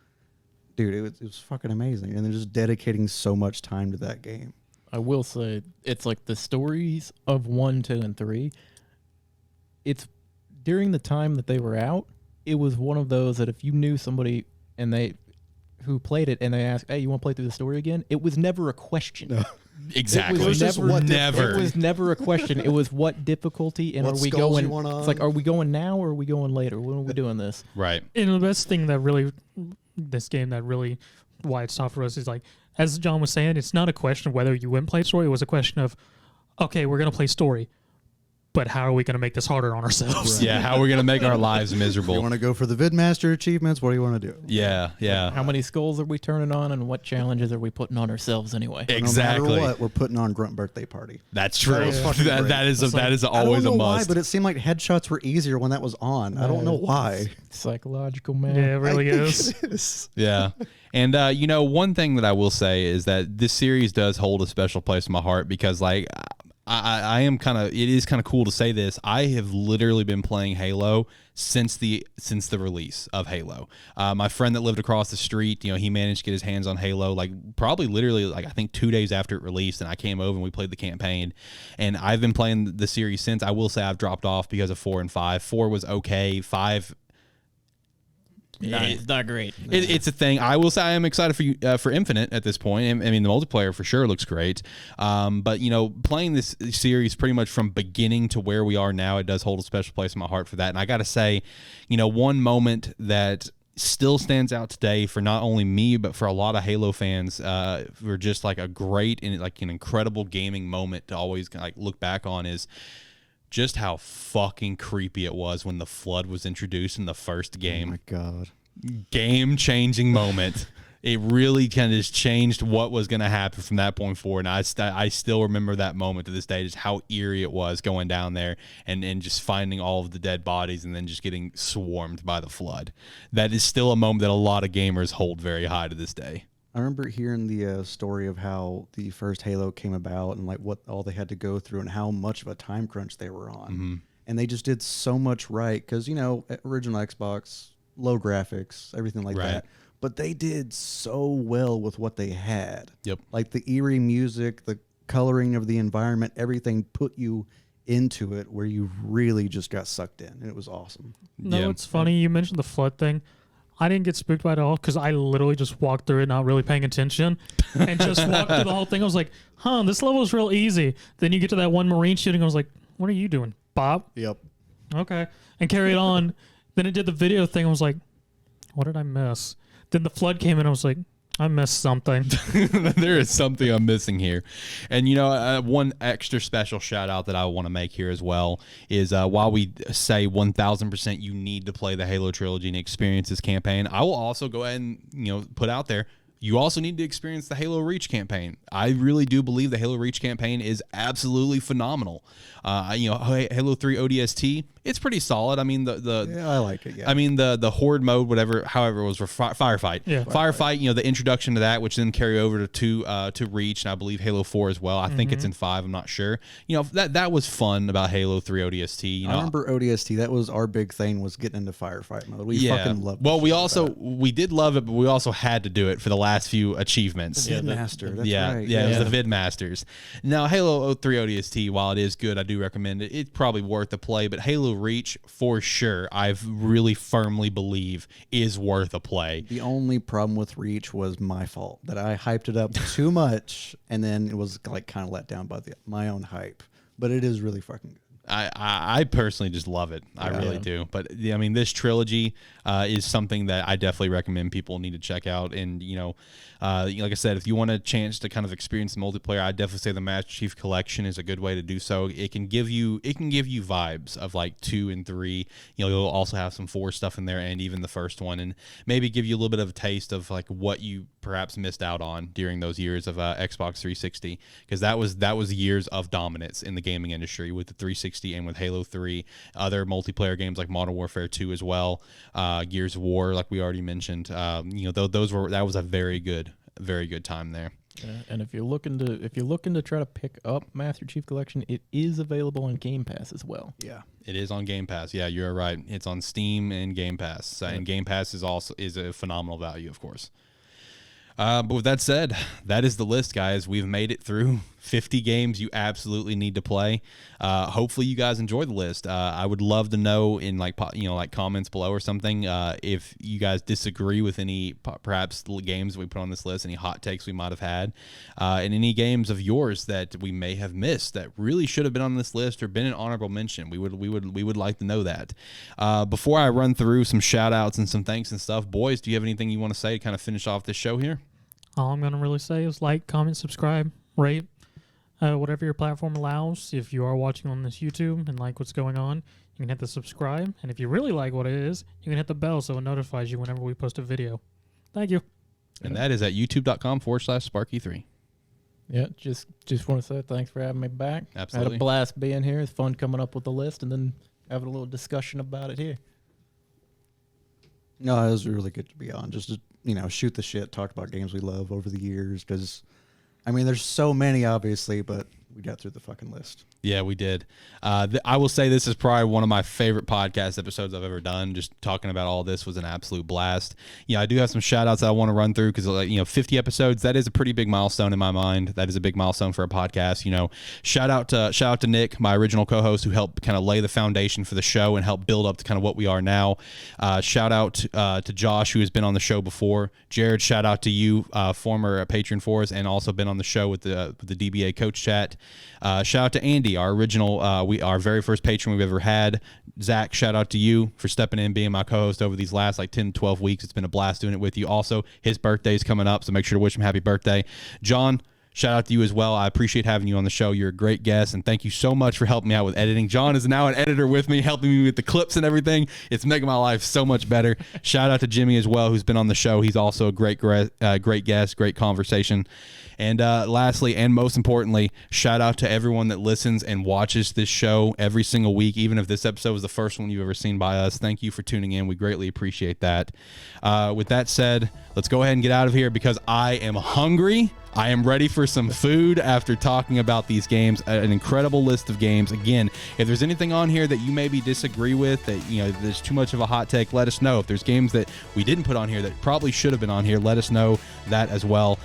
dude, it was fucking amazing. And they're just dedicating so much time to that game. I will say it's like the stories of 1, 2, and 3. It's during the time that they were out, it was one of those that if you knew somebody and who played it and they asked, hey, you want to play through the story again? It was never a question. Exactly. It was just never. It was never a question. It was what difficulty and What are we skulls going? you want It's like, on? are we going now or are we going later? When are we doing this? Right. And the best thing that really, this game that really, why it's tough for us is like, as John was saying, it's not a question of whether you win play story. It was a question of, okay, we're going to play story, but how are we going to make this harder on ourselves? Yeah. How are we going to make our lives You miserable? want to go for the Vidmaster achievements? What do you want to do? Yeah. Yeah. How many skulls are we turning on and what challenges are we putting on ourselves anyway? Exactly. No matter what, we're putting on Grunt Birthday Party. That's true. was fucking great. That is It's always I a don't know why, must. but it seemed like headshots were easier when that was on. I don't know why. Psychological, man. Yeah, it really I think is. it is. Yeah. And, one thing that I will say is that this series does hold a special place in my heart because, like, I am it is kind of cool to say this. I have literally been playing Halo since the release of Halo. My friend that lived across the street, he managed to get his hands on Halo, like probably literally like I think 2 days after it released, and I came over and we played the campaign. And I've been playing the series since. I will say I've dropped off because of 4 and 5. 4 was okay. 5. It's not great. It's a thing. I will say I am excited for Infinite at this point. I mean, the multiplayer for sure looks great. But playing this series pretty much from beginning to where we are now, it does hold a special place in my heart for that. And I got to say, one moment that still stands out today for not only me but for a lot of Halo fans, for just like a great and like an incredible gaming moment to always like look back on is just how fucking creepy it was when the Flood was introduced in the first game. Oh my God. Game-changing moment. It really kind of just changed what was going to happen from that point forward. And I still remember that moment to this day, just how eerie it was going down there and just finding all of the dead bodies and then just getting swarmed by the Flood. That is still a moment that a lot of gamers hold very high to this day. I remember hearing the story of how the first Halo came about and like what all they had to go through and how much of a time crunch they were on. Mm-hmm. And they just did so much right because, original Xbox, low graphics, everything like Right. that. But they did so well with what they had. Yep. Like the eerie music, the coloring of the environment, everything put you into it where you really just got sucked in. And it was awesome. No, Yeah. it's funny. You mentioned the Flood thing. I didn't get spooked by it at all because I literally just walked through it, not really paying attention, and just walked through the whole thing. I was like, huh, this level is real easy. Then you get to that one Marine shooting. I was like, what are you doing, Bob? Yep. Okay. And carried on. Then it did the video thing. I was like, what did I miss? Then the flood came in. I was like, I missed something. There is something I'm missing here. And, you know, one extra special shout out that I want to make here as well is while we say 1000% you need to play the Halo trilogy and experience this campaign, I will also go ahead and, you know, put out there, you also need to experience the Halo Reach campaign. I really do believe the Halo Reach campaign is absolutely phenomenal. You know, Halo 3 ODST, it's pretty solid. I mean, yeah, I like it. Yeah. I mean, the horde mode, however it was, firefight. Yeah. Firefight. You know, the introduction to that, which then carry over to Reach, and I believe Halo 4 as well. I think it's in 5. I'm not sure. You know, that was fun about Halo 3 ODST. You know, I remember ODST. That was our big thing, was getting into firefight mode. We fucking loved it. Well, we did love it, but we also had to do it for the last few achievements. The Vidmaster. That's right. Yeah, it was the Vidmasters. Now, Halo 3 ODST, while it is good, I do recommend it. It's probably worth a play, but Halo Reach, for sure, I really firmly believe is worth a play. The only problem with Reach was my fault, that I hyped it up too much, and then it was like kind of let down by my own hype. But it is really fucking good. I personally just love it. I really do. But yeah, I mean, this trilogy is something that I definitely recommend people need to check out. And you know, like I said, if you want a chance to kind of experience the multiplayer, I definitely say the Master Chief Collection is a good way to do so. It can give you vibes of like 2 and 3. You know, you'll also have some 4 stuff in there, and even the first one, and maybe give you a little bit of a taste of like what you perhaps missed out on during those years of Xbox 360, because that was years of dominance in the gaming industry with the 360 and with Halo 3, other multiplayer games like Modern Warfare 2 as well, Gears of War, like we already mentioned. You know, that was a very good time there. Yeah, and if you're looking to try to pick up Master Chief Collection, it is available on Game Pass as well. Yeah, it is on Game Pass. Yeah, you're right. It's on Steam and Game Pass, and Game Pass is a phenomenal value, of course. But with that said, that is the list, guys. We've made it through 50 games you absolutely need to play. Hopefully you guys enjoy the list. I would love to know in like comments below or something if you guys disagree with any perhaps games we put on this list, any hot takes we might have had, and any games of yours that we may have missed that really should have been on this list or been an honorable mention. We would like to know that. Before I run through some shout outs and some thanks and stuff, boys, do you have anything you want to say to kind of finish off this show here? All I'm going to really say is like, comment, subscribe, rate, whatever your platform allows. If you are watching on this YouTube and like what's going on, you can hit the subscribe. And if you really like what it is, you can hit the bell so it notifies you whenever we post a video. Thank you. And that is at youtube.com/Sparky3. Yeah, just want to say thanks for having me back. Absolutely. I had a blast being here. It's fun coming up with the list and then having a little discussion about it here. No, it was really good to be on. Just to, you know, shoot the shit, talk about games we love over the years. Because, I mean, there's so many, obviously, but we got through the fucking list. Yeah, we did. I will say this is probably one of my favorite podcast episodes I've ever done. Just talking about all this was an absolute blast. Yeah, I do have some shout outs that I want to run through because, like, you know, 50 episodes, that is a pretty big milestone in my mind. That is a big milestone for a podcast. You know, shout out to Nick, my original co-host, who helped kind of lay the foundation for the show and help build up to kind of what we are now. Shout out to Josh, who has been on the show before. Jared, shout out to you, former patron for us, and also been on the show with the DBA Coach Chat. Shout out to Andy, our original, our very first patron we've ever had. Zach, shout out to you for stepping in, being my co-host over these last like 10, 12 weeks. It's been a blast doing it with you. Also, his birthday's coming up, so make sure to wish him happy birthday. John, shout out to you as well. I appreciate having you on the show. You're a great guest, and thank you so much for helping me out with editing. John is now an editor with me, helping me with the clips and everything. It's making my life so much better. Shout out to Jimmy as well, who's been on the show. He's also a great guest, great conversation. And lastly, and most importantly, shout out to everyone that listens and watches this show every single week, even if this episode was the first one you've ever seen by us. Thank you for tuning in. We greatly appreciate that. With that said, let's go ahead and get out of here because I am hungry. I am ready for some food after talking about these games, an incredible list of games. Again, if there's anything on here that you maybe disagree with, that, you know, there's too much of a hot take, let us know. If there's games that we didn't put on here that probably should have been on here, let us know that as well.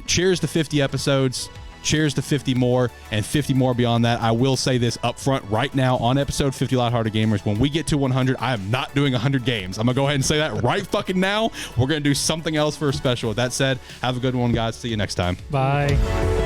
Cheers to 50 episodes. Cheers to 50 more and 50 more beyond that. I will say this up front right now on episode 50 Lighthearted Gamers. When we get to 100, I am not doing 100 games. I'm going to go ahead and say that right fucking now. We're going to do something else for a special. With that said, have a good one, guys. See you next time. Bye.